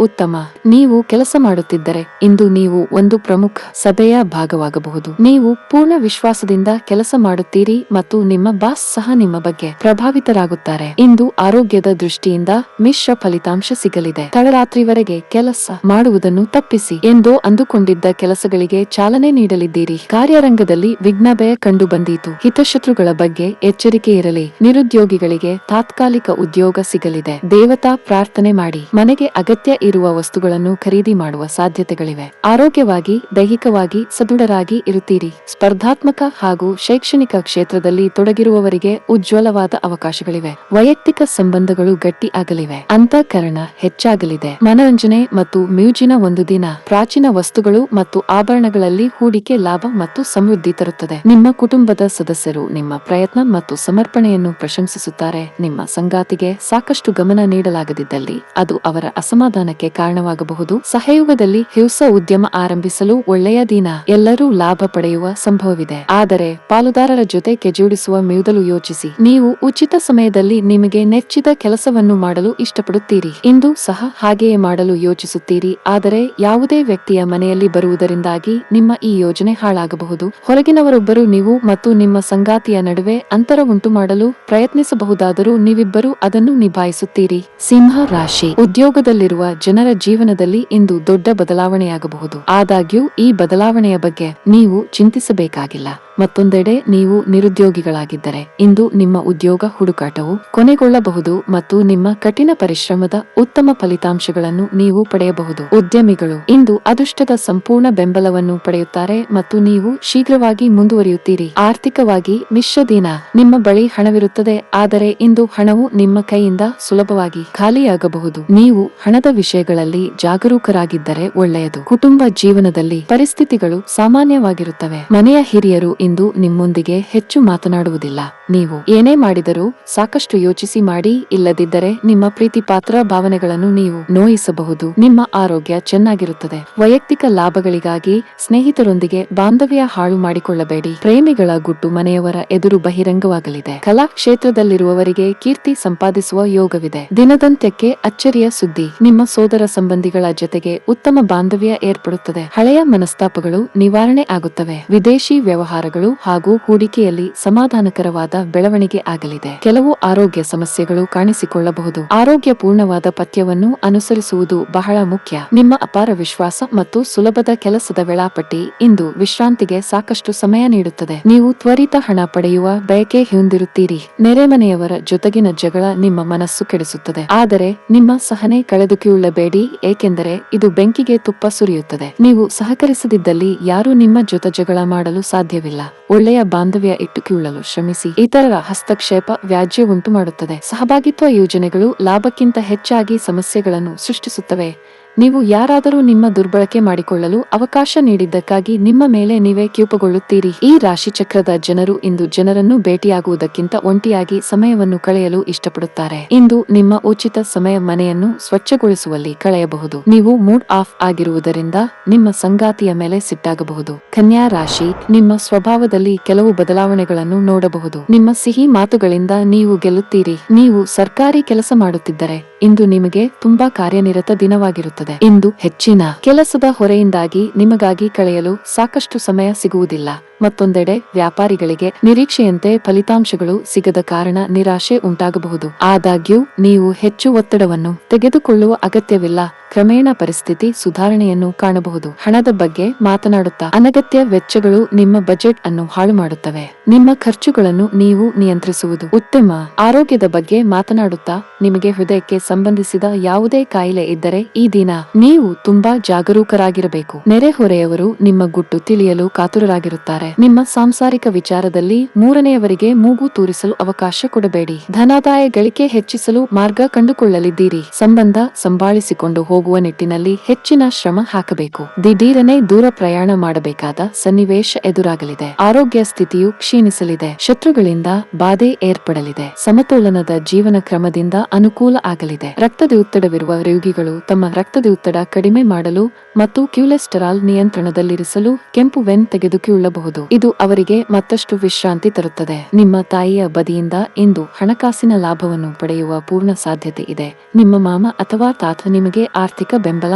ಉತ್ತಮ. ನೀವು ಕೆಲಸ ಮಾಡುತ್ತಿದ್ದರೆ ಇಂದು ನೀವು ಒಂದು ಪ್ರಮುಖ ಸಭೆಯ ಭಾಗವಾಗಬಹುದು. ನೀವು ಪೂರ್ಣ ವಿಶ್ವಾಸದಿಂದ ಕೆಲಸ ಮಾಡುತ್ತೀರಿ ಮತ್ತು ನಿಮ್ಮ ಬಾಸ್ ಸಹ ನಿಮ್ಮ ಬಗ್ಗೆ ಪ್ರಭಾವಿತರಾಗುತ್ತಾರೆ. ಇಂದು ಆರೋಗ್ಯದ ದೃಷ್ಟಿಯಿಂದ ಮಿಶ್ರ ಫಲಿತಾಂಶ ಸಿಗಲಿದೆ. ತಡರಾತ್ರಿವರೆಗೆ ಕೆಲಸ ಮಾಡುವುದನ್ನು ತಪ್ಪಿಸಿ. ಎಂದೋ ಅಂದುಕೊಂಡಿದ್ದ ಕೆಲಸಗಳಿಗೆ ಚಾಲನೆ ನೀಡಲಿದ್ದೀರಿ. ಕಾರ್ಯರಂಗದಲ್ಲಿ ವಿಘ್ನಭಯ ಕಂಡು ಬಂದೀತು. ಹಿತಶತ್ರುಗಳ ಬಗ್ಗೆ ಎಚ್ಚರಿಕೆ ಇರಲಿ. ನಿರುದ್ಯೋಗಿಗಳಿಗೆ ತಾತ್ಕಾಲಿಕ ಉದ್ಯೋಗ ಸಿಗಲಿದೆ. ದೇವತಾ ಪ್ರಾರ್ಥನೆ ಮಾಡಿ. ಮನೆಗೆ ಅಗತ್ಯ ಇರುವ ವಸ್ತುಗಳನ್ನು ಖರೀದಿ ಮಾಡುವ ಸಾಧ್ಯತೆಗಳಿವೆ. ಆರೋಗ್ಯವಾಗಿ ದೈಹಿಕವಾಗಿ ಸದೃಢರಾಗಿ ಇರುತ್ತೀರಿ. ಸ್ಪರ್ಧಾತ್ಮಕ ಹಾಗೂ ಶೈಕ್ಷಣಿಕ ಕ್ಷೇತ್ರದಲ್ಲಿ ತೊಡಗಿರುವವರಿಗೆ ಉಜ್ವಲವಾದ ಅವಕಾಶಗಳಿವೆ. ವೈಯಕ್ತಿಕ ಸಂಬಂಧಗಳು ಗಟ್ಟಿ ಆಗಲಿವೆ. ಅಂತಃಕರಣ ಹೆಚ್ಚಾಗಲಿದೆ. ಮನರಂಜನೆ ಮತ್ತು ಮ್ಯೂಜಿನ ಒಂದು ದಿನ. ಪ್ರಾಚೀನ ವಸ್ತುಗಳು ಮತ್ತು ಆಭರಣಗಳಲ್ಲಿ ಹೂಡಿಕೆ ಲಾಭ ಮತ್ತು ಸಮೃದ್ಧಿ ತರುತ್ತದೆ. ನಿಮ್ಮ ಕುಟುಂಬದ ಸದಸ್ಯರು ನಿಮ್ಮ ಪ್ರಯತ್ನ ಮತ್ತು ಸಮರ್ಪಣೆಯನ್ನು ಪ್ರಶಂಸಿಸುತ್ತಾರೆ. ನಿಮ್ಮ ಸಂಗಾತಿಗೆ ಸಾಕಷ್ಟು ಗಮನ ನೀಡಲಾಗದಿದ್ದಲ್ಲಿ ಅದು ಅವರ ಅಸಮಾಧಾನಕ್ಕೆ ಕಾರಣವಾಗಬಹುದು. ಸಹಯೋಗದಲ್ಲಿ ಹೊಸ ಉದ್ಯಮ ಆರಂಭಿಸಲು ಒಳ್ಳೆಯ ದಿನ. ಎಲ್ಲರೂ ಲಾಭ ಪಡೆಯುವ ಸಂಭವವಿದೆ, ಆದರೆ ಪಾಲುದಾರರ ಜೊತೆ ಕೆಜೋಡಿಸುವ ಮೊದಲು ಯೋಚಿಸಿ. ನೀವು ಉಚಿತ ಸಮಯದಲ್ಲಿ ನಿಮಗೆ ನೆಚ್ಚಿದ ಕೆಲಸವನ್ನು ಮಾಡಲು ಇಷ್ಟಪಡುತ್ತೀರಿ. ಇಂದು ಸಹ ಹಾಗೆಯೇ ಮಾಡಲು ಯೋಚಿಸುತ್ತೀರಿ, ಆದರೆ ಯಾವುದೇ ವ್ಯಕ್ತಿಯ ಮನೆಯಲ್ಲಿ ಬರುವುದರಿಂದಾಗಿ ನಿಮ್ಮ ಈ ಯೋಜನೆ ಹಾಳಾಗಬಹುದು. ಹೊರಗಿನವರೊಬ್ಬರು ನೀವು ಮತ್ತು ನಿಮ್ಮ ಸಂಗಾತಿಯ ನಡುವೆ ಅಂತರ ಉಂಟು ಮಾಡಲು ಪ್ರಯತ್ನಿಸಬಹುದಾದರೂ ನೀವಿಬ್ಬರೂ ಅದನ್ನು ನಿಭಾಯಿಸುತ್ತೀರಿ. ಸಿಂಹ ರಾಶಿ, ಉದ್ಯೋಗದಲ್ಲಿರುವ ಜನರ ಜೀವನದಲ್ಲಿ ಇಂದು ದೊಡ್ಡ ಬದಲಾವಣೆಯಾಗಬಹುದು. ಆದಾಗ್ಯೂ ಈ ಬದಲಾವಣೆಯ ಬಗ್ಗೆ ನೀವು ಚಿಂತಿಸಬೇಕಾಗಿಲ್ಲ. ಮತ್ತೊಂದೆಡೆ ನೀವು ನಿರುದ್ಯೋಗಿಗಳಾಗಿದ್ದರೆ ಇಂದು ನಿಮ್ಮ ಉದ್ಯೋಗ ಹುಡುಕಾಟವು ಕೊನೆಗೊಳ್ಳಬಹುದು ಮತ್ತು ನಿಮ್ಮ ಕಠಿಣ ಪರಿಶ್ರಮದ ಉತ್ತಮ ಫಲಿತಾಂಶಗಳನ್ನು ನೀವು ಪಡೆಯಬಹುದು. ಉದ್ಯಮಿಗಳು ಇಂದು ಅದೃಷ್ಟದ ಸಂಪೂರ್ಣ ಬೆಂಬಲವನ್ನು ಪಡೆಯುತ್ತಾರೆ ಮತ್ತು ನೀವು ಶೀಘ್ರವಾಗಿ ಮುಂದುವರಿಯುತ್ತೀರಿ. ಆರ್ಥಿಕವಾಗಿ ಮಿಶ್ರ ದಿನ. ನಿಮ್ಮ ಬಳಿ ಹಣವಿರುತ್ತದೆ, ಆದರೆ ಇಂದು ಹಣವು ನಿಮ್ಮ ಕೈಯಿಂದ ಸುಲಭವಾಗಿ ಖಾಲಿಯಾಗಬಹುದು. ನೀವು ಹಣದ ವಿಷಯಗಳಲ್ಲಿ ಜಾಗರೂಕರಾಗಿದ್ದರೆ ಒಳ್ಳೆಯದು. ಕುಟುಂಬ ಜೀವನದಲ್ಲಿ ಪರಿಸ್ಥಿತಿಗಳು ಸಾಮಾನ್ಯವಾಗಿರುತ್ತವೆ. ಮನೆಯ ಹಿರಿಯರು ಇಂದು ನಿಮ್ಮೊಂದಿಗೆ ಹೆಚ್ಚು ಮಾತನಾಡುವುದಿಲ್ಲ. ನೀವು ಏನೇ ಮಾಡಿದರೂ ಸಾಕಷ್ಟು ಯೋಚಿಸಿ ಮಾಡಿ, ಇಲ್ಲದಿದ್ದರೆ ನಿಮ್ಮ ಪ್ರೀತಿ ಪಾತ್ರ ಭಾವನೆಗಳನ್ನು ನೀವು ನೋಯಿಸಬಹುದು. ನಿಮ್ಮ ಆರೋಗ್ಯ ಚೆನ್ನಾಗಿರುತ್ತದೆ. ವೈಯಕ್ತಿಕ ಲಾಭಗಳಿಗಾಗಿ ಸ್ನೇಹಿತರೊಂದಿಗೆ ಬಾಂಧವ್ಯ ಹಾಳು ಮಾಡಿಕೊಳ್ಳಬೇಡಿ. ಪ್ರೇಮಿಗಳ ಗುಟ್ಟು ಮನೆಯವರ ಎದುರು ಬಹಿರಂಗವಾಗಲಿದೆ. ಕಲಾ ಕ್ಷೇತ್ರದಲ್ಲಿರುವವರಿಗೆ ಕೀರ್ತಿ ಸಂಪಾದಿಸುವ ಯೋಗವಿದೆ. ದಿನದಂತ್ಯಕ್ಕೆ ಅಚ್ಚರಿಯ ಸುದ್ದಿ. ನಿಮ್ಮ ಸೋದರ ಸಂಬಂಧಿಗಳ ಜೊತೆಗೆ ಉತ್ತಮ ಬಾಂಧವ್ಯ ಏರ್ಪಡುತ್ತದೆ. ಹಳೆಯ ಮನಸ್ತಾಪಗಳು ನಿವಾರಣೆ ಆಗುತ್ತವೆ. ವಿದೇಶಿ ವ್ಯವಹಾರಗಳು ಹಾಗೂ ಹೂಡಿಕೆಯಲ್ಲಿ ಸಮಾಧಾನಕರವಾದ ಬೆಳವಣಿಗೆ ಆಗಲಿದೆ. ಕೆಲವು ಆರೋಗ್ಯ ಸಮಸ್ಯೆಗಳು ಕಾಣಿಸಿಕೊಳ್ಳಬಹುದು. ಆರೋಗ್ಯಪೂರ್ಣವಾದ ಪಥ್ಯವನ್ನು ಅನುಸರಿಸುವುದು ಬಹಳ ಮುಖ್ಯ. ನಿಮ್ಮ ಅಪಾರ ವಿಶ್ವಾಸ ಮತ್ತು ಸುಲಭದ ಕೆಲಸದ ವೇಳಾಪಟ್ಟಿ ಇಂದು ವಿಶ್ರಾಂತಿಗೆ ಸಾಕಷ್ಟು ಸಮಯ ನೀಡುತ್ತದೆ. ನೀವು ತ್ವರಿತ ಹಣ ಪಡೆಯುವ ಬಯಕೆ ಹೊಂದಿರುತ್ತೀರಿ. ನೆರೆಮನೆಯವರ ಜೊತೆಗಿನ ಜಗಳ ನಿಮ್ಮ ಮನಸ್ಸು ಕೆಡಿಸುತ್ತದೆ, ಆದರೆ ನಿಮ್ಮ ಸಹನೆ ಕಳೆದುಕೊಳ್ಳಬೇಡಿ, ಏಕೆಂದರೆ ಇದು ಬೆಂಕಿಗೆ ತುಪ್ಪ ಸುರಿಯುತ್ತದೆ. ನೀವು ಸಹಕರಿಸದಿದ್ದಲ್ಲಿ ಯಾರೂ ನಿಮ್ಮ ಜೊತೆ ಜಗಳ ಮಾಡಲು ಸಾಧ್ಯವಿಲ್ಲ. ಒಳ್ಳೆಯ ಬಾಂಧವ್ಯ ಇಟ್ಟುಕೊಳ್ಳಲು ಶ್ರಮಿಸಿ. ಇತರರ ಹಸ್ತಕ್ಷೇಪ ವ್ಯಾಜ್ಯ ಉಂಟು ಮಾಡುತ್ತದೆ. ಸಹಭಾಗಿತ್ವ ಯೋಜನೆಗಳು ಲಾಭಕ್ಕಿಂತ ಹೆಚ್ಚಾಗಿ ಸಮಸ್ಯೆಗಳನ್ನು ಸೃಷ್ಟಿಸುತ್ತವೆ. ನೀವು ಯಾರಾದರೂ ನಿಮ್ಮ ದುರ್ಬಳಕೆ ಮಾಡಿಕೊಳ್ಳಲು ಅವಕಾಶ ನೀಡಿದ್ದಕ್ಕಾಗಿ ನಿಮ್ಮ ಮೇಲೆ ನೀವೇ ಕೋಪಗೊಳ್ಳುತ್ತೀರಿ. ಈ ರಾಶಿಚಕ್ರದ ಜನರು ಇಂದು ಜನರನ್ನು ಭೇಟಿಯಾಗುವುದಕ್ಕಿಂತ ಒಂಟಿಯಾಗಿ ಸಮಯವನ್ನು ಕಳೆಯಲು ಇಷ್ಟಪಡುತ್ತಾರೆ. ಇಂದು ನಿಮ್ಮ ಉಚಿತ ಸಮಯ ಮನೆಯನ್ನು ಸ್ವಚ್ಛಗೊಳಿಸುವಲ್ಲಿ ಕಳೆಯಬಹುದು. ನೀವು ಮೂಡ್ ಆಫ್ ಆಗಿರುವುದರಿಂದ ನಿಮ್ಮ ಸಂಗಾತಿಯ ಮೇಲೆ ಸಿಟ್ಟಾಗಬಹುದು. ಕನ್ಯಾ ರಾಶಿ, ನಿಮ್ಮ ಸ್ವಭಾವದಲ್ಲಿ ಕೆಲವು ಬದಲಾವಣೆಗಳನ್ನು ನೋಡಬಹುದು. ನಿಮ್ಮ ಸಿಹಿ ಮಾತುಗಳಿಂದ ನೀವು ಗೆಲ್ಲುತ್ತೀರಿ. ನೀವು ಸರ್ಕಾರಿ ಕೆಲಸ ಮಾಡುತ್ತಿದ್ದರೆ ಇಂದು ನಿಮಗೆ ತುಂಬಾ ಕಾರ್ಯನಿರತ ದಿನವಾಗಿರುತ್ತದೆ. ಇಂದು ಹೆಚ್ಚಿನ ಕೆಲಸದ ಹೊರೆಯಿಂದಾಗಿ ನಿಮಗಾಗಿ ಕಳೆಯಲು ಸಾಕಷ್ಟು ಸಮಯ ಸಿಗುವುದಿಲ್ಲ. ಮತ್ತೊಂದೆಡೆ ವ್ಯಾಪಾರಿಗಳಿಗೆ ನಿರೀಕ್ಷೆಯಂತೆ ಫಲಿತಾಂಶಗಳು ಸಿಗದ ಕಾರಣ ನಿರಾಶೆ ಉಂಟಾಗಬಹುದು. ಆದಾಗ್ಯೂ ನೀವು ಹೆಚ್ಚು ಒತ್ತಡವನ್ನು ತೆಗೆದುಕೊಳ್ಳುವ ಅಗತ್ಯವಿಲ್ಲ. ಕ್ರಮೇಣ ಪರಿಸ್ಥಿತಿ ಸುಧಾರಣೆಯನ್ನು ಕಾಣಬಹುದು. ಹಣದ ಬಗ್ಗೆ ಮಾತನಾಡುತ್ತಾ ಅನಗತ್ಯ ವೆಚ್ಚಗಳು ನಿಮ್ಮ ಬಜೆಟ್ ಅನ್ನು ಹಾಳು ಮಾಡುತ್ತವೆ. ನಿಮ್ಮ ಖರ್ಚುಗಳನ್ನು ನೀವು ನಿಯಂತ್ರಿಸುವುದು ಉತ್ತಮ. ಆರೋಗ್ಯದ ಬಗ್ಗೆ ಮಾತನಾಡುತ್ತಾ ನಿಮಗೆ ಹೃದಯಕ್ಕೆ ಸಂಬಂಧಿಸಿದ ಯಾವುದೇ ಕಾಯಿಲೆ ಇದ್ದರೆ ಈ ದಿನ ನೀವು ತುಂಬಾ ಜಾಗರೂಕರಾಗಿರಬೇಕು. ನೆರೆಹೊರೆಯವರು ನಿಮ್ಮ ಗುಟ್ಟು ತಿಳಿಯಲು ಕಾತುರರಾಗಿರುತ್ತಾರೆ. ನಿಮ್ಮ ಸಾಂಸಾರಿಕ ವಿಚಾರದಲ್ಲಿ ಮೂರನೆಯವರಿಗೆ ಮೂಗು ತೂರಿಸಲು ಅವಕಾಶ ಕೊಡಬೇಡಿ. ಧನಾದಾಯ ಗಳಿಕೆ ಹೆಚ್ಚಿಸಲು ಮಾರ್ಗ ಕಂಡುಕೊಳ್ಳಲಿದ್ದೀರಿ. ಸಂಬಂಧ ಸಂಭಾಳಿಸಿಕೊಂಡು ಹೋಗುವ ನಿಟ್ಟಿನಲ್ಲಿ ಹೆಚ್ಚಿನ ಶ್ರಮ ಹಾಕಬೇಕು. ದಿಢೀರನೆ ದೂರ ಪ್ರಯಾಣ ಮಾಡಬೇಕಾದ ಸನ್ನಿವೇಶ ಎದುರಾಗಲಿದೆ. ಆರೋಗ್ಯ ಸ್ಥಿತಿಯು ಕ್ಷೀಣಿಸಲಿದೆ. ಶತ್ರುಗಳಿಂದ ಬಾಧೆ ಏರ್ಪಡಲಿದೆ. ಸಮತೋಲನದ ಜೀವನ ಕ್ರಮದಿಂದ ಅನುಕೂಲ ಆಗಲಿದೆ. ರಕ್ತದೊತ್ತಡವಿರುವ ರೋಗಿಗಳು ತಮ್ಮ ರಕ್ತದೊತ್ತಡ ಕಡಿಮೆ ಮಾಡಲು ಮತ್ತು ಕೊಲೆಸ್ಟರಾಲ್ ನಿಯಂತ್ರಣದಲ್ಲಿರಿಸಲು ಕೆಂಪು ವೆನ್ ತೆಗೆದುಕೊಳ್ಳಬಹುದು. ಇದು ಅವರಿಗೆ ಮತ್ತಷ್ಟು ವಿಶ್ರಾಂತಿ ತರುತ್ತದೆ. ನಿಮ್ಮ ತಾಯಿಯ ಬದಿಯಿಂದ ಇಂದು ಹಣಕಾಸಿನ ಲಾಭವನ್ನು ಪಡೆಯುವ ಪೂರ್ಣ ಸಾಧ್ಯತೆ ಇದೆ. ನಿಮ್ಮ ಮಾಮ ಅಥವಾ ತಾತ ನಿಮಗೆ ಆರ್ಥಿಕ ಬೆಂಬಲ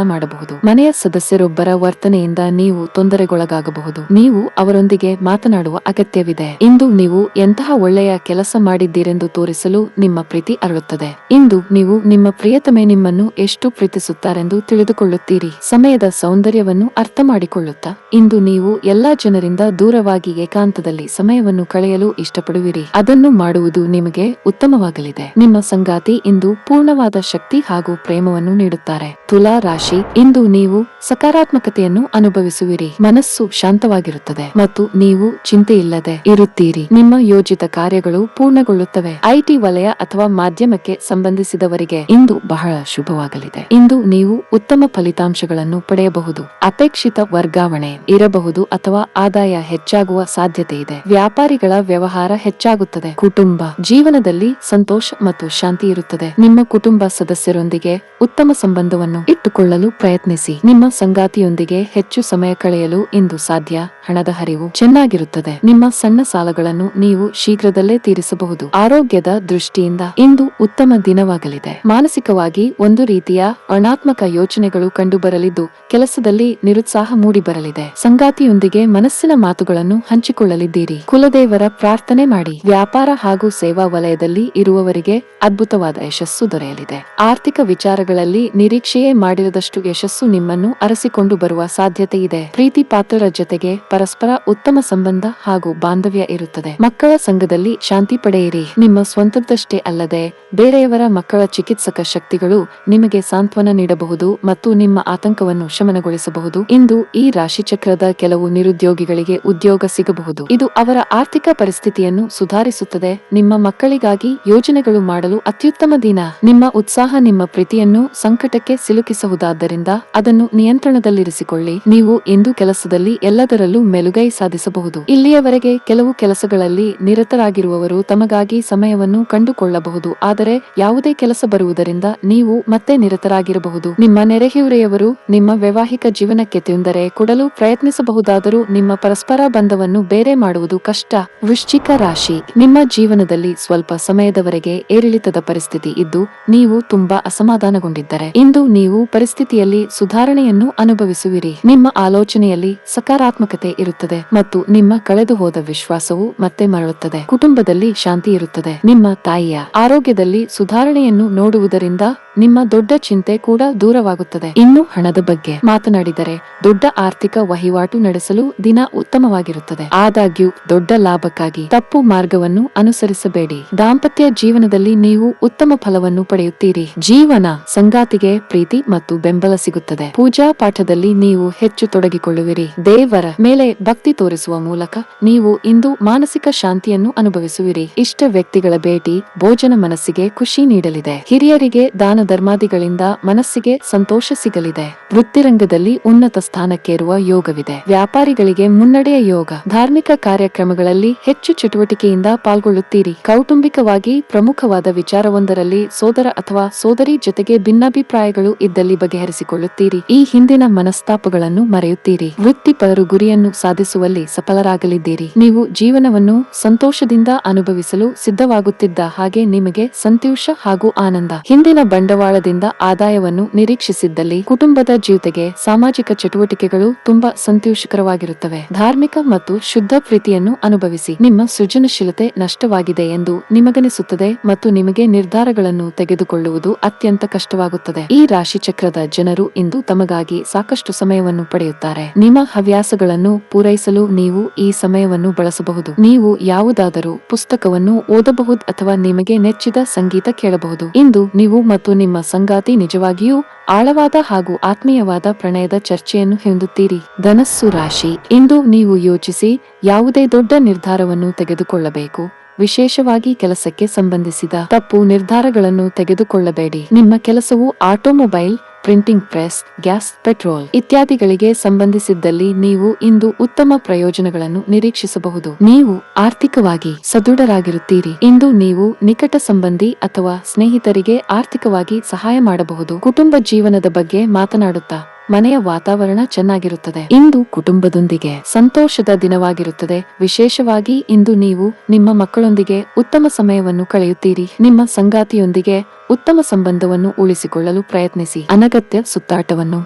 ಮಾಡಬಹುದು. ಮನೆಯ ಸದಸ್ಯರೊಬ್ಬರ ವರ್ತನೆಯಿಂದ ನೀವು ತೊಂದರೆಗೊಳಗಾಗಬಹುದು. ನೀವು ಅವರೊಂದಿಗೆ ಮಾತನಾಡುವ ಅಗತ್ಯವಿದೆ. ಇಂದು ನೀವು ಎಂತಹ ಒಳ್ಳೆಯ ಕೆಲಸ ಮಾಡಿದ್ದೀರೆಂದು ತೋರಿಸಲು ನಿಮ್ಮ ಪ್ರೀತಿ ಅರಳುತ್ತದೆ. ಇಂದು ನೀವು ನಿಮ್ಮ ಪ್ರಿಯತಮೆ ನಿಮ್ಮನ್ನು ಎಷ್ಟು ಪ್ರೀತಿಸುತ್ತಾರೆಂದು ತಿಳಿದುಕೊಳ್ಳುತ್ತೀರಿ. ಸಮಯದ ಸೌಂದರ್ಯವನ್ನು ಅರ್ಥ ಮಾಡಿಕೊಳ್ಳುತ್ತಾ ಇಂದು ನೀವು ಎಲ್ಲಾ ಜನರಿಂದ ದೂರವಾಗಿ ಏಕಾಂತದಲ್ಲಿ ಸಮಯವನ್ನು ಕಳೆಯಲು ಇಷ್ಟಪಡುವಿರಿ. ಅದನ್ನು ಮಾಡುವುದು ನಿಮಗೆ ಉತ್ತಮವಾಗಲಿದೆ. ನಿಮ್ಮ ಸಂಗಾತಿ ಇಂದು ಪೂರ್ಣವಾದ ಶಕ್ತಿ ಹಾಗೂ ಪ್ರೇಮವನ್ನು ನೀಡುತ್ತಾರೆ. ತುಲಾ ರಾಶಿ, ಇಂದು ನೀವು ಸಕಾರಾತ್ಮಕತೆಯನ್ನು ಅನುಭವಿಸುವಿರಿ. ಮನಸ್ಸು ಶಾಂತವಾಗಿರುತ್ತದೆ ಮತ್ತು ನೀವು ಚಿಂತೆಯಿಲ್ಲದೆ ಇರುತ್ತೀರಿ. ನಿಮ್ಮ ಯೋಜಿತ ಕಾರ್ಯಗಳು ಪೂರ್ಣಗೊಳ್ಳುತ್ತವೆ. ಐಟಿ ವಲಯ ಅಥವಾ ಮಾಧ್ಯಮಕ್ಕೆ ಸಂಬಂಧಿಸಿದವರಿಗೆ ಇಂದು ಬಹಳ ಶುಭವಾಗಲಿದೆ. ಇಂದು ನೀವು ಉತ್ತಮ ಫಲಿತಾಂಶಗಳನ್ನು ಪಡೆಯಬಹುದು. ಅಪೇಕ್ಷಿತ ವರ್ಗಾವಣೆ ಇರಬಹುದು ಅಥವಾ ಆದಾಯ ಹೆಚ್ಚಾಗುವ ಸಾಧ್ಯತೆ ಇದೆ. ವ್ಯಾಪಾರಿಗಳ ವ್ಯವಹಾರ ಹೆಚ್ಚಾಗುತ್ತದೆ. ಕುಟುಂಬ ಜೀವನದಲ್ಲಿ ಸಂತೋಷ ಮತ್ತು ಶಾಂತಿ ಇರುತ್ತದೆ. ನಿಮ್ಮ ಕುಟುಂಬ ಸದಸ್ಯರೊಂದಿಗೆ ಉತ್ತಮ ಸಂಬಂಧವನ್ನು ಇಟ್ಟುಕೊಳ್ಳಲು ಪ್ರಯತ್ನಿಸಿ. ನಿಮ್ಮ ಸಂಗಾತಿಯೊಂದಿಗೆ ಹೆಚ್ಚು ಸಮಯ ಕಳೆಯಲು ಇಂದು ಸಾಧ್ಯ. ಹಣದ ಹರಿವು ಚೆನ್ನಾಗಿರುತ್ತದೆ. ನಿಮ್ಮ ಸಣ್ಣ ಸಾಲಗಳನ್ನು ನೀವು ಶೀಘ್ರದಲ್ಲೇ ತೀರಿಸಬಹುದು. ಆರೋಗ್ಯದ ದೃಷ್ಟಿಯಿಂದ ಇಂದು ಉತ್ತಮ ದಿನವಾಗಲಿದೆ. ಮಾನಸಿಕವಾಗಿ ಒಂದು ರೀತಿಯ ಋಣಾತ್ಮಕ ಯೋಚನೆಗಳು ಕಂಡುಬರಲಿದ್ದು ಕೆಲಸದಲ್ಲಿ ನಿರುತ್ಸಾಹ ಮೂಡಿಬರಲಿದೆ. ಸಂಗಾತಿಯೊಂದಿಗೆ ಮನಸ್ಸಿನ ಮಾತುಗಳನ್ನು ಹಂಚಿಕೊಳ್ಳಲಿದ್ದೀರಿ. ಕುಲದೇವರ ಪ್ರಾರ್ಥನೆ ಮಾಡಿ. ವ್ಯಾಪಾರ ಹಾಗೂ ಸೇವಾ ವಲಯದಲ್ಲಿ ಇರುವವರಿಗೆ ಅದ್ಭುತವಾದ ಯಶಸ್ಸು ದೊರೆಯಲಿದೆ. ಆರ್ಥಿಕ ವಿಚಾರಗಳಲ್ಲಿ ನಿರೀಕ್ಷೆಯೇ ಮಾಡಿರದಷ್ಟು ಯಶಸ್ಸು ನಿಮ್ಮನ್ನು ಅರಸಿಕೊಂಡು ಬರುವ ಸಾಧ್ಯತೆ ಇದೆ. ಪ್ರೀತಿ ಪಾತ್ರರ ಜೊತೆಗೆ ಪರಸ್ಪರ ಉತ್ತಮ ಸಂಬಂಧ ಹಾಗೂ ಬಾಂಧವ್ಯ ಇರುತ್ತದೆ. ಮಕ್ಕಳ ಸಂಘದಲ್ಲಿ ಶಾಂತಿ ಪಡೆಯಿರಿ. ನಿಮ್ಮ ಸ್ವಂತದ್ದಷ್ಟೇ ಅಲ್ಲದೆ ಬೇರೆಯವರ ಮಕ್ಕಳ ಚಿಕಿತ್ಸಕ ಶಕ್ತಿಗಳು ನಿಮಗೆ ಸಾಂತ್ವನ ನೀಡಬಹುದು ಮತ್ತು ನಿಮ್ಮ ಆತಂಕವನ್ನು ಶಮನಗೊಳಿಸಬಹುದು. ಇಂದು ಈ ರಾಶಿಚಕ್ರದ ಕೆಲವು ನಿರುದ್ಯೋಗಿಗಳಿಗೆ ಉದ್ಯೋಗ ಸಿಗಬಹುದು. ಇದು ಅವರ ಆರ್ಥಿಕ ಪರಿಸ್ಥಿತಿಯನ್ನು ಸುಧಾರಿಸುತ್ತದೆ. ನಿಮ್ಮ ಮಕ್ಕಳಿಗಾಗಿ ಯೋಜನೆಗಳು ಮಾಡಲು ಅತ್ಯುತ್ತಮ ದಿನ. ನಿಮ್ಮ ಉತ್ಸಾಹ ನಿಮ್ಮ ಪ್ರೀತಿಯನ್ನು ಸಂಕಟಕ್ಕೆ ಸಿಲುಕಿಸಬಹುದಾದ್ದರಿಂದ ಅದನ್ನು ನಿಯಂತ್ರಣದಲ್ಲಿರಿಸಿಕೊಳ್ಳಿ. ನೀವು ಇಂದು ಕೆಲಸದಲ್ಲಿ ಎಲ್ಲದರಲ್ಲೂ ಮೆಲುಗೈ ಸಾಧಿಸಬಹುದು. ಇಲ್ಲಿಯವರೆಗೆ ಕೆಲವು ಕೆಲಸಗಳಲ್ಲಿ ನಿರತರಾಗಿರುವವರು ತಮಗಾಗಿ ಸಮಯವನ್ನು ಕಂಡುಕೊಳ್ಳಬಹುದು. ಆದರೆ ಯಾವುದೇ ಕೆಲಸ ಬರುವುದರಿಂದ ನೀವು ಮತ್ತೆ ನಿರತರಾಗಿರಬಹುದು. ನಿಮ್ಮ ನೆರೆಹೊರೆಯವರು ನಿಮ್ಮ ವೈವಾಹಿಕ ಜೀವನಕ್ಕೆ ತೊಂದರೆ ಕೊಡಲು ಪ್ರಯತ್ನಿಸಬಹುದಾದರೂ ನಿಮ್ಮ ಪರಸ್ಪರ ಬಂಧವನ್ನು ಬೇರೆ ಮಾಡುವುದು ಕಷ್ಟ. ವೃಶ್ಚಿಕ ರಾಶಿ, ನಿಮ್ಮ ಜೀವನದಲ್ಲಿ ಸ್ವಲ್ಪ ಸಮಯದವರೆಗೆ ಏರಿಳಿತದ ಪರಿಸ್ಥಿತಿ ಇದ್ದು ನೀವು ತುಂಬಾ ಅಸಮಾಧಾನಗೊಂಡಿದ್ದರೆ ಇಂದು ನೀವು ಪರಿಸ್ಥಿತಿಯಲ್ಲಿ ಸುಧಾರಣೆಯನ್ನು ಅನುಭವಿಸುವಿರಿ. ನಿಮ್ಮ ಆಲೋಚನೆಯಲ್ಲಿ ಸಕಾರಾತ್ಮಕತೆ ಇರುತ್ತದೆ ಮತ್ತು ನಿಮ್ಮ ಕಳೆದು ಹೋದ ವಿಶ್ವಾಸವು ಮತ್ತೆ ಮರಳುತ್ತದೆ. ಕುಟುಂಬದಲ್ಲಿ ಶಾಂತಿ ಇರುತ್ತದೆ. ನಿಮ್ಮ ತಾಯಿಯ ಆರೋಗ್ಯದಲ್ಲಿ ಸುಧಾರಣೆಯನ್ನು ನೋಡುವುದರಿಂದ ನಿಮ್ಮ ದೊಡ್ಡ ಚಿಂತೆ ಕೂಡ ದೂರವಾಗುತ್ತದೆ. ಇನ್ನು ಹಣದ ಬಗ್ಗೆ ಮಾತನಾಡಿದರೆ ದೊಡ್ಡ ಆರ್ಥಿಕ ವಹಿವಾಟು ನಡೆಸಲು ದಿನ ಉತ್ತಮವಾಗಿರುತ್ತದೆ. ಆದಾಗ್ಯೂ ದೊಡ್ಡ ಲಾಭಕ್ಕಾಗಿ ತಪ್ಪು ಮಾರ್ಗವನ್ನು ಅನುಸರಿಸಬೇಡಿ. ದಾಂಪತ್ಯ ಜೀವನದಲ್ಲಿ ನೀವು ಉತ್ತಮ ಫಲವನ್ನು ಪಡೆಯುತ್ತೀರಿ. ಜೀವನ ಸಂಗಾತಿಗೆ ಪ್ರೀತಿ ಮತ್ತು ಬೆಂಬಲ ಸಿಗುತ್ತದೆ. ಪೂಜಾ ಪಾಠದಲ್ಲಿ ನೀವು ಹೆಚ್ಚು ತೊಡಗಿಕೊಳ್ಳುವಿರಿ. ದೇವರ ಮೇಲೆ ಭಕ್ತಿ ತೋರಿಸುವ ಮೂಲಕ ನೀವು ಇಂದು ಮಾನಸಿಕ ಶಾಂತಿಯನ್ನು ಅನುಭವಿಸುವಿರಿ. ಇಷ್ಟ ವ್ಯಕ್ತಿಗಳ ಭೇಟಿ ಭೋಜನ ಮನಸ್ಸಿಗೆ ಖುಷಿ ನೀಡಲಿದೆ. ಹಿರಿಯರಿಗೆ ದಾನ ಧರ್ಮಾದಿಗಳಿಂದ ಮನಸ್ಸಿಗೆ ಸಂತೋಷ ಸಿಗಲಿದೆ. ವೃತ್ತಿರಂಗದಲ್ಲಿ ಉನ್ನತ ಸ್ಥಾನಕ್ಕೇರುವ ಯೋಗವಿದೆ. ವ್ಯಾಪಾರಿಗಳಿಗೆ ಮುನ್ನಡೆಯ ಯೋಗ. ಧಾರ್ಮಿಕ ಕಾರ್ಯಕ್ರಮಗಳಲ್ಲಿ ಹೆಚ್ಚು ಚಟುವಟಿಕೆಯಿಂದ ಪಾಲ್ಗೊಳ್ಳುತ್ತೀರಿ. ಕೌಟುಂಬಿಕವಾಗಿ ಪ್ರಮುಖವಾದ ವಿಚಾರವೊಂದರಲ್ಲಿ ಸೋದರ ಅಥವಾ ಸೋದರಿ ಜೊತೆಗೆ ಭಿನ್ನಾಭಿಪ್ರಾಯಗಳು ಇದ್ದಲ್ಲಿ ಬಗೆಹರಿಸಿಕೊಳ್ಳುತ್ತೀರಿ. ಈ ಹಿಂದಿನ ಮನಸ್ತಾಪಗಳನ್ನು ಮರೆಯುತ್ತೀರಿ. ವೃತ್ತಿಪರರು ಗುರಿಯನ್ನು ಸಾಧಿಸುವಲ್ಲಿ ಸಫಲರಾಗಲಿದ್ದೀರಿ. ನೀವು ಜೀವನವನ್ನು ಸಂತೋಷದಿಂದ ಅನುಭವಿಸಲು ಸಿದ್ಧವಾಗುತ್ತಿದ್ದ ಹಾಗೆ ನಿಮಗೆ ಸಂತೋಷ ಹಾಗೂ ಆನಂದ. ಹಿಂದಿನ ಬಂಡವಾಳದಿಂದ ಆದಾಯವನ್ನು ನಿರೀಕ್ಷಿಸಿದ್ದಲ್ಲಿ ಕುಟುಂಬದ ಜೊತೆಗೆ ಸಾಮಾಜಿಕ ಚಟುವಟಿಕೆಗಳು ತುಂಬಾ ಸಂತೋಷಕರವಾಗಿರುತ್ತವೆ. ಧಾರ್ಮಿಕ ಮತ್ತು ಶುದ್ಧ ಪ್ರೀತಿಯನ್ನು ಅನುಭವಿಸಿ. ನಿಮ್ಮ ಸೃಜನಶೀಲತೆ ನಷ್ಟವಾಗಿದೆ ಎಂದು ನಿಮಗನಿಸುತ್ತದೆ ಮತ್ತು ನಿಮಗೆ ನಿರ್ಧಾರಗಳನ್ನು ತೆಗೆದುಕೊಳ್ಳುವುದು ಅತ್ಯಂತ ಕಷ್ಟವಾಗುತ್ತದೆ. ಈ ರಾಶಿ ಚಕ್ರದ ಜನರು ಇಂದು ತಮಗಾಗಿ ಸಾಕಷ್ಟು ಸಮಯವನ್ನು ಪಡೆಯುತ್ತಾರೆ. ನಿಮ್ಮ ಹವ್ಯಾಸಗಳನ್ನು ಪೂರೈಸಲು ನೀವು ಈ ಸಮಯವನ್ನು ಬಳಸಬಹುದು. ನೀವು ಯಾವುದಾದರೂ ಪುಸ್ತಕವನ್ನು ಓದಬಹುದು ಅಥವಾ ನಿಮಗೆ ನೆಚ್ಚಿದ ಸಂಗೀತ ಕೇಳಬಹುದು. ಇಂದು ನೀವು ಮತ್ತು ನಿಮ್ಮ ಸಂಗಾತಿ ನಿಜವಾಗಿಯೂ ಆಳವಾದ ಹಾಗೂ ಆತ್ಮೀಯವಾದ ಪ್ರಣಯದ ಚರ್ಚೆಯನ್ನು ಹೊಂದುತ್ತೀರಿ. ಧನಸ್ಸು ರಾಶಿ. ಇಂದು ನೀವು ಯೋಚಿಸಿ ಯಾವುದೇ ದೊಡ್ಡ ನಿರ್ಧಾರವನ್ನು ತೆಗೆದುಕೊಳ್ಳಬೇಕು. ವಿಶೇಷವಾಗಿ ಕೆಲಸಕ್ಕೆ ಸಂಬಂಧಿಸಿದ ತಪ್ಪು ನಿರ್ಧಾರಗಳನ್ನು ತೆಗೆದುಕೊಳ್ಳಬೇಡಿ. ನಿಮ್ಮ ಕೆಲಸವು automobile, printing press, gas, petrol ಇತ್ಯಾದಿಗಳಿಗೆ ಸಂಬಂಧಿಸಿದ್ದಲ್ಲಿ ನೀವು ಇಂದು ಉತ್ತಮ ಪ್ರಯೋಜನಗಳನ್ನು ನಿರೀಕ್ಷಿಸಬಹುದು. ನೀವು ಆರ್ಥಿಕವಾಗಿ ಸದೃಢರಾಗಿರುತ್ತೀರಿ. ಇಂದು ನೀವು ನಿಕಟ ಸಂಬಂಧಿ ಅಥವಾ ಸ್ನೇಹಿತರಿಗೆ ಆರ್ಥಿಕವಾಗಿ ಸಹಾಯ ಮಾಡಬಹುದು. ಕುಟುಂಬ ಜೀವನದ ಬಗ್ಗೆ ಮಾತನಾಡುತ್ತಾ ಮನೆಯ ವಾತಾವರಣ ಚೆನ್ನಾಗಿರುತ್ತದೆ. ಇಂದು ಕುಟುಂಬದೊಂದಿಗೆ ಸಂತೋಷದ ದಿನವಾಗಿರುತ್ತದೆ. ವಿಶೇಷವಾಗಿ ಇಂದು ನೀವು ನಿಮ್ಮ ಮಕ್ಕಳೊಂದಿಗೆ ಉತ್ತಮ ಸಮಯವನ್ನು ಕಳೆಯುತ್ತೀರಿ. ನಿಮ್ಮ ಸಂಗಾತಿಯೊಂದಿಗೆ ಉತ್ತಮ ಸಂಬಂಧವನ್ನು ಉಳಿಸಿಕೊಳ್ಳಲು ಪ್ರಯತ್ನಿಸಿ. ಅನಗತ್ಯ ಸುತ್ತಾಟವನ್ನು.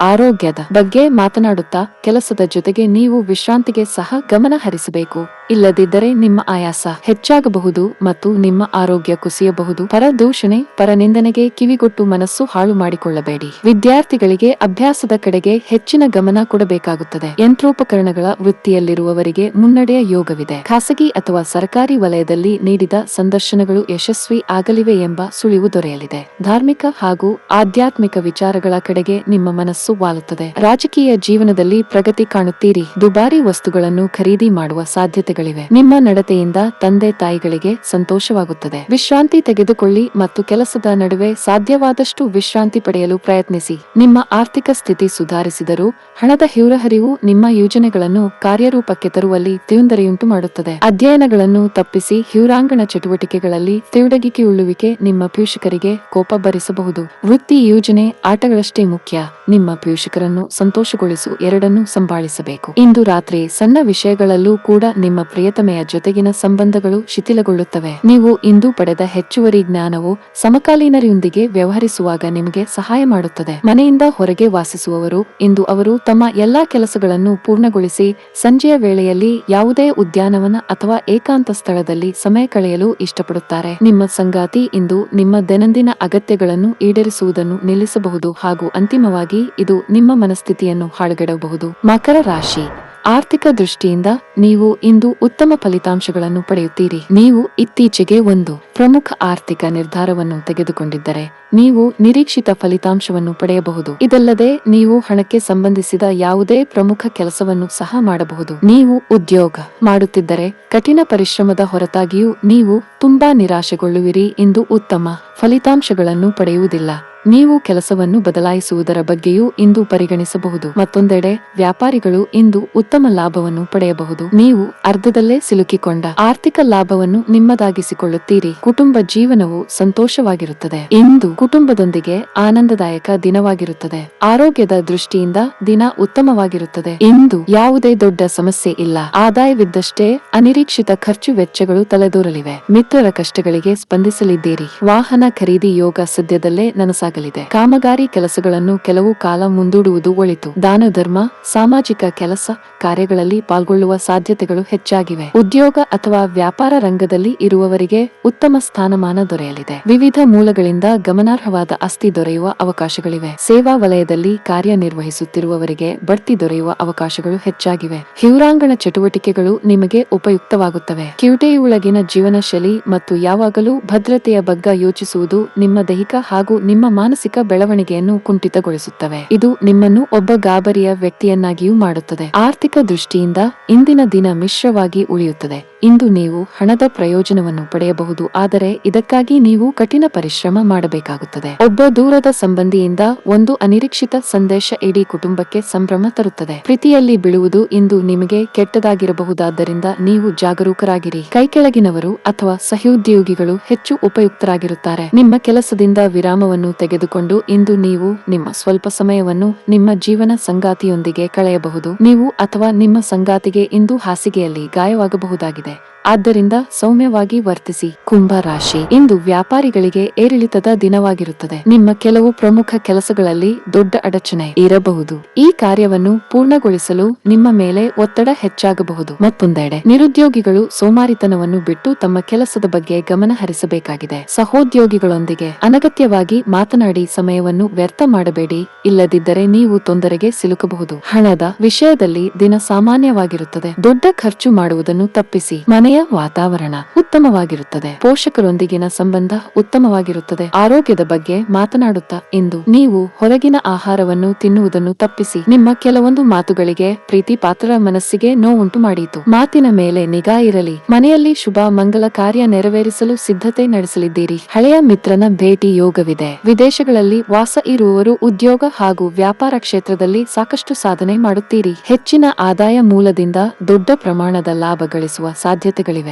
ಆರೋಗ್ಯದ ಬಗ್ಗೆ ಮಾತನಾಡುತ್ತಾ ಕೆಲಸದ ಜೊತೆಗೆ ನೀವು ವಿಶ್ರಾಂತಿಗೆ ಸಹ ಗಮನ ಹರಿಸಬೇಕು. ಇಲ್ಲದಿದ್ದರೆ ನಿಮ್ಮ ಆಯಾಸ ಹೆಚ್ಚಾಗಬಹುದು ಮತ್ತು ನಿಮ್ಮ ಆರೋಗ್ಯ ಕುಸಿಯಬಹುದು. ಪರದೂಷಣೆ, ಪರನಿಂದನೆಗೆ ಕಿವಿಗೊಟ್ಟು ಮನಸ್ಸು ಹಾಳು ಮಾಡಿಕೊಳ್ಳಬೇಡಿ. ವಿದ್ಯಾರ್ಥಿಗಳಿಗೆ ಅಭ್ಯಾಸದ ಕಡೆಗೆ ಹೆಚ್ಚಿನ ಗಮನ ಕೊಡಬೇಕಾಗುತ್ತದೆ. ಯಂತ್ರೋಪಕರಣಗಳ ವೃತ್ತಿಯಲ್ಲಿರುವವರಿಗೆ ಮುನ್ನಡೆಯ ಯೋಗವಿದೆ. ಖಾಸಗಿ ಅಥವಾ ಸರ್ಕಾರಿ ವಲಯದಲ್ಲಿ ನೀಡಿದ ಸಂದರ್ಶನಗಳು ಯಶಸ್ವಿ ಆಗಲಿವೆ ಎಂಬ ಸುಳಿವು ದೊರೆಯಲಿದೆ. ಧಾರ್ಮಿಕ ಹಾಗೂ ಆಧ್ಯಾತ್ಮಿಕ ವಿಚಾರಗಳ ಕಡೆಗೆ ನಿಮ್ಮ ಮನಸ್ಸು ವಾಲುತ್ತದೆ. ರಾಜಕೀಯ ಜೀವನದಲ್ಲಿ ಪ್ರಗತಿ ಕಾಣುತ್ತೀರಿ. ದುಬಾರಿ ವಸ್ತುಗಳನ್ನು ಖರೀದಿ ಮಾಡುವ ಸಾಧ್ಯತೆಗಳಿವೆ. ನಿಮ್ಮ ನಡತೆಯಿಂದ ತಂದೆ ತಾಯಿಗಳಿಗೆ ಸಂತೋಷವಾಗುತ್ತದೆ. ವಿಶ್ರಾಂತಿ ತೆಗೆದುಕೊಳ್ಳಿ ಮತ್ತು ಕೆಲಸದ ನಡುವೆ ಸಾಧ್ಯವಾದಷ್ಟು ವಿಶ್ರಾಂತಿ ಪಡೆಯಲು ಪ್ರಯತ್ನಿಸಿ. ನಿಮ್ಮ ಆರ್ಥಿಕ ಸ್ಥಿತಿ ಸುಧಾರಿಸಿದರೂ ಹಣದ ಹೊರಹರಿವು ನಿಮ್ಮ ಯೋಜನೆಗಳನ್ನು ಕಾರ್ಯರೂಪಕ್ಕೆ ತರುವಲ್ಲಿ ತೊಂದರೆಯುಂಟು ಮಾಡುತ್ತದೆ. ಅಧ್ಯಯನಗಳನ್ನು ತಪ್ಪಿಸಿ ಹೊರಾಂಗಣ ಚಟುವಟಿಕೆಗಳಲ್ಲಿ ತೊಡಗಿಕೊಳ್ಳುವಿಕೆ ನಿಮ್ಮ ಪೋಷಕರಿಗೆ ಕೋಪ ಭರಿಸಬಹುದು. ವೃತ್ತಿ ಯೋಜನೆ ಆಟಗಳಷ್ಟೇ ಮುಖ್ಯ. ನಿಮ್ಮ ಪೋಷಕರನ್ನು ಸಂತೋಷಗೊಳಿಸು, ಎರಡನ್ನೂ ಸಂಭಾಳಿಸಬೇಕು. ಇಂದು ರಾತ್ರಿ ಸಣ್ಣ ವಿಷಯಗಳಲ್ಲೂ ಕೂಡ ನಿಮ್ಮ ಪ್ರಿಯತಮೆಯ ಜೊತೆಗಿನ ಸಂಬಂಧಗಳು ಶಿಥಿಲಗೊಳ್ಳುತ್ತವೆ. ನೀವು ಇಂದು ಪಡೆದ ಹೆಚ್ಚುವರಿ ಜ್ಞಾನವು ಸಮಕಾಲೀನರೊಂದಿಗೆ ವ್ಯವಹರಿಸುವಾಗ ನಿಮಗೆ ಸಹಾಯ ಮಾಡುತ್ತದೆ. ಮನೆಯಿಂದ ಹೊರಗೆ ವಾಸಿಸುವವರು ಇಂದು ಅವರು ತಮ್ಮ ಎಲ್ಲಾ ಕೆಲಸಗಳನ್ನು ಪೂರ್ಣಗೊಳಿಸಿ ಸಂಜೆಯ ವೇಳೆಯಲ್ಲಿ ಯಾವುದೇ ಉದ್ಯಾನವನ ಅಥವಾ ಏಕಾಂತ ಸ್ಥಳದಲ್ಲಿ ಸಮಯ ಕಳೆಯಲು ಇಷ್ಟಪಡುತ್ತಾರೆ. ನಿಮ್ಮ ಸಂಗಾತಿ ಇಂದು ನಿಮ್ಮ ದೈನಂದಿನ ಅಗತ್ಯಗಳನ್ನು ಈಡೇರಿಸುವುದನ್ನು ನಿಲ್ಲಿಸಬಹುದು ಹಾಗೂ ಅಂತಿಮವಾಗಿ ಇದು ನಿಮ್ಮ ಮನಸ್ಥಿತಿಯನ್ನು ಹಾಳುಗೆಡಬಹುದು. ಮಕರ ರಾಶಿ. ಆರ್ಥಿಕ ದೃಷ್ಟಿಯಿಂದ ನೀವು ಇಂದು ಉತ್ತಮ ಫಲಿತಾಂಶಗಳನ್ನು ಪಡೆಯುತ್ತೀರಿ. ನೀವು ಇತ್ತೀಚೆಗೆ ಒಂದು ಪ್ರಮುಖ ಆರ್ಥಿಕ ನಿರ್ಧಾರವನ್ನು ತೆಗೆದುಕೊಂಡಿದ್ದರೆ ನೀವು ನಿರೀಕ್ಷಿತ ಫಲಿತಾಂಶವನ್ನು ಪಡೆಯಬಹುದು. ಇದಲ್ಲದೆ ನೀವು ಹಣಕ್ಕೆ ಸಂಬಂಧಿಸಿದ ಯಾವುದೇ ಪ್ರಮುಖ ಕೆಲಸವನ್ನು ಸಹ ಮಾಡಬಹುದು. ನೀವು ಉದ್ಯೋಗ ಮಾಡುತ್ತಿದ್ದರೆ ಕಠಿಣ ಪರಿಶ್ರಮದ ಹೊರತಾಗಿಯೂ ನೀವು ತುಂಬಾ ನಿರಾಶೆಗೊಳ್ಳುವಿರಿ. ಇಂದು ಉತ್ತಮ ಫಲಿತಾಂಶಗಳನ್ನು ಪಡೆಯುವುದಿಲ್ಲ. ನೀವು ಕೆಲಸವನ್ನು ಬದಲಾಯಿಸುವುದರ ಬಗ್ಗೆಯೂ ಇಂದು ಪರಿಗಣಿಸಬಹುದು. ಮತ್ತೊಂದೆಡೆ ವ್ಯಾಪಾರಿಗಳು ಇಂದು ಉತ್ತಮ ಲಾಭವನ್ನು ಪಡೆಯಬಹುದು. ನೀವು ಅರ್ಧದಲ್ಲೇ ಸಿಲುಕಿಕೊಂಡ ಆರ್ಥಿಕ ಲಾಭವನ್ನು ನಿಮ್ಮದಾಗಿಸಿಕೊಳ್ಳುತ್ತೀರಿ. ಕುಟುಂಬ ಜೀವನವು ಸಂತೋಷವಾಗಿರುತ್ತದೆ. ಇಂದು ಕುಟುಂಬದೊಂದಿಗೆ ಆನಂದದಾಯಕ ದಿನವಾಗಿರುತ್ತದೆ. ಆರೋಗ್ಯದ ದೃಷ್ಟಿಯಿಂದ ದಿನ ಉತ್ತಮವಾಗಿರುತ್ತದೆ. ಇಂದು ಯಾವುದೇ ದೊಡ್ಡ ಸಮಸ್ಯೆ ಇಲ್ಲ. ಆದಾಯವಿದ್ದಷ್ಟೇ ಅನಿರೀಕ್ಷಿತ ಖರ್ಚು ವೆಚ್ಚಗಳು ತಲೆದೋರಲಿವೆ. ಮಿತ್ರರ ಕಷ್ಟಗಳಿಗೆ ಸ್ಪಂದಿಸಲಿದ್ದೀರಿ. ವಾಹನ ಖರೀದಿ ಯೋಗ ಸದ್ಯದಲ್ಲೇ ನನಸಾಗಲಿದೆ. ಕಾಮಗಾರಿ ಕೆಲಸಗಳನ್ನು ಕೆಲವು ಕಾಲ ಮುಂದೂಡುವುದು ಒಳಿತು. ದಾನ ಧರ್ಮ, ಸಾಮಾಜಿಕ ಕೆಲಸ ಕಾರ್ಯಗಳಲ್ಲಿ ಪಾಲ್ಗೊಳ್ಳುವ ಸಾಧ್ಯತೆಗಳು ಹೆಚ್ಚಾಗಿವೆ. ಉದ್ಯೋಗ ಅಥವಾ ವ್ಯಾಪಾರ ರಂಗದಲ್ಲಿ ಇರುವವರಿಗೆ ಉತ್ತಮ ಸ್ಥಾನಮಾನ ದೊರೆಯಲಿದೆ. ವಿವಿಧ ಮೂಲಗಳಿಂದ ಗಮನಾರ್ಹವಾದ ಆಸ್ತಿ ದೊರೆಯುವ ಅವಕಾಶಗಳಿವೆ. ಸೇವಾ ವಲಯದಲ್ಲಿ ಕಾರ್ಯನಿರ್ವಹಿಸುತ್ತಿರುವವರಿಗೆ ಬಡ್ತಿ ದೊರೆಯುವ ಅವಕಾಶಗಳು ಹೆಚ್ಚಾಗಿವೆ. ಹೊರಾಂಗಣ ಚಟುವಟಿಕೆಗಳು ನಿಮಗೆ ಉಪಯುಕ್ತವಾಗುತ್ತವೆ. ಕಿವುಟೆಯೊಳಗಿನ ಜೀವನ ಶೈಲಿ ಮತ್ತು ಯಾವಾಗಲೂ ಭದ್ರತೆಯ ಬಗ್ಗೆ ಯೋಚಿಸುವುದು ನಿಮ್ಮ ದೈಹಿಕ ಹಾಗೂ ನಿಮ್ಮ ಮಾನಸಿಕ ಬೆಳವಣಿಗೆಯನ್ನು ಕುಂಠಿತಗೊಳಿಸುತ್ತವೆ. ಇದು ನಿಮ್ಮನ್ನು ಒಬ್ಬ ಗಾಬರಿಯ ವ್ಯಕ್ತಿಯನ್ನಾಗಿಯೂ ಮಾಡುತ್ತದೆ. ಆರ್ಥಿಕ ದೃಷ್ಟಿಯಿಂದ ಇಂದಿನ ದಿನ ಮಿಶ್ರವಾಗಿ ಉಳಿಯುತ್ತದೆ. ಇಂದು ನೀವು ಹಣದ ಪ್ರಯೋಜನವನ್ನು ಪಡೆಯಬಹುದು, ಆದರೆ ಇದಕ್ಕಾಗಿ ನೀವು ಕಠಿಣ ಪರಿಶ್ರಮ ಮಾಡಬೇಕಾಗುತ್ತದೆ. ಒಬ್ಬ ದೂರದ ಸಂಬಂಧಿಯಿಂದ ಒಂದು ಅನಿರೀಕ್ಷಿತ ಸಂದೇಶ ಇಡೀ ಕುಟುಂಬಕ್ಕೆ ಸಂಭ್ರಮ ತರುತ್ತದೆ. ಪ್ರೀತಿಯಲ್ಲಿ ಬೀಳುವುದು ಇಂದು ನಿಮಗೆ ಕೆಟ್ಟದಾಗಿರಬಹುದಾದ್ದರಿಂದ ನೀವು ಜಾಗರೂಕರಾಗಿರಿ. ಕೈಕೆಳಗಿನವರು ಅಥವಾ ಸಹೋದ್ಯೋಗಿಗಳು ಹೆಚ್ಚು ಉಪಯುಕ್ತರಾಗಿರುತ್ತಾರೆ. ನಿಮ್ಮ ಕೆಲಸದಿಂದ ವಿರಾಮವನ್ನು ತೆಗೆದುಕೊಂಡು ಇಂದು ನೀವು ನಿಮ್ಮ ಸ್ವಲ್ಪ ಸಮಯವನ್ನು ನಿಮ್ಮ ಜೀವನ ಸಂಗಾತಿಯೊಂದಿಗೆ ಕಳೆಯಬಹುದು. ನೀವು ಅಥವಾ ನಿಮ್ಮ ಸಂಗಾತಿಗೆ ಇಂದು ಹಾಸಿಗೆಯಲ್ಲಿ ಗಾಯವಾಗಬಹುದಾಗಿದೆ. ಆದ್ದರಿಂದ ಸೌಮ್ಯವಾಗಿ ವರ್ತಿಸಿ. ಕುಂಭ ರಾಶಿ, ಇಂದು ವ್ಯಾಪಾರಿಗಳಿಗೆ ಏರಿಳಿತದ ದಿನವಾಗಿರುತ್ತದೆ. ನಿಮ್ಮ ಕೆಲವು ಪ್ರಮುಖ ಕೆಲಸಗಳಲ್ಲಿ ದೊಡ್ಡ ಅಡಚಣೆ ಇರಬಹುದು. ಈ ಕಾರ್ಯವನ್ನು ಪೂರ್ಣಗೊಳಿಸಲು ನಿಮ್ಮ ಮೇಲೆ ಒತ್ತಡ ಹೆಚ್ಚಾಗಬಹುದು. ಮತ್ತೊಂದೆಡೆ ನಿರುದ್ಯೋಗಿಗಳು ಸೋಮಾರಿತನವನ್ನು ಬಿಟ್ಟು ತಮ್ಮ ಕೆಲಸದ ಬಗ್ಗೆ ಗಮನ ಹರಿಸಬೇಕಾಗಿದೆ. ಸಹೋದ್ಯೋಗಿಗಳೊಂದಿಗೆ ಅನಗತ್ಯವಾಗಿ ಮಾತನಾಡಿ ಸಮಯವನ್ನು ವ್ಯರ್ಥ ಮಾಡಬೇಡಿ, ಇಲ್ಲದಿದ್ದರೆ ನೀವು ತೊಂದರೆಗೆ ಸಿಲುಕಬಹುದು. ಹಣದ ವಿಷಯದಲ್ಲಿ ದಿನ ಸಾಮಾನ್ಯವಾಗಿರುತ್ತದೆ. ದೊಡ್ಡ ಖರ್ಚು ಮಾಡುವುದನ್ನು ತಪ್ಪಿಸಿ. ಮನೆಯ ವಾತಾವರಣ ಉತ್ತಮವಾಗಿರುತ್ತದೆ. ಪೋಷಕರೊಂದಿಗಿನ ಸಂಬಂಧ ಉತ್ತಮವಾಗಿರುತ್ತದೆ. ಆರೋಗ್ಯದ ಬಗ್ಗೆ ಮಾತನಾಡುತ್ತಾ ಇಂದು ನೀವು ಹೊರಗಿನ ಆಹಾರವನ್ನು ತಿನ್ನುವುದನ್ನು ತಪ್ಪಿಸಿ. ನಿಮ್ಮ ಕೆಲವೊಂದು ಮಾತುಗಳಿಗೆ ಪ್ರೀತಿ ಪಾತ್ರರ ಮನಸ್ಸಿಗೆ ನೋವುಂಟು ಮಾಡಿತು. ಮಾತಿನ ಮೇಲೆ ನಿಗಾ ಇರಲಿ. ಮನೆಯಲ್ಲಿ ಶುಭ ಮಂಗಲ ಕಾರ್ಯ ನೆರವೇರಿಸಲು ಸಿದ್ಧತೆ ನಡೆಸಲಿದ್ದೀರಿ. ಹಳೆಯ ಮಿತ್ರನ ಭೇಟಿ ಯೋಗವಿದೆ. ವಿದೇಶಗಳಲ್ಲಿ ವಾಸ ಇರುವವರು ಉದ್ಯೋಗ ಹಾಗೂ ವ್ಯಾಪಾರ ಕ್ಷೇತ್ರದಲ್ಲಿ ಸಾಕಷ್ಟು ಸಾಧನೆ ಮಾಡುತ್ತೀರಿ. ಹೆಚ್ಚಿನ ಆದಾಯ ಮೂಲದಿಂದ ದೊಡ್ಡ ಪ್ರಮಾಣದ ಲಾಭ ಗಳಿಸುವ ಸಾಧ್ಯತೆಗಳಿವೆ.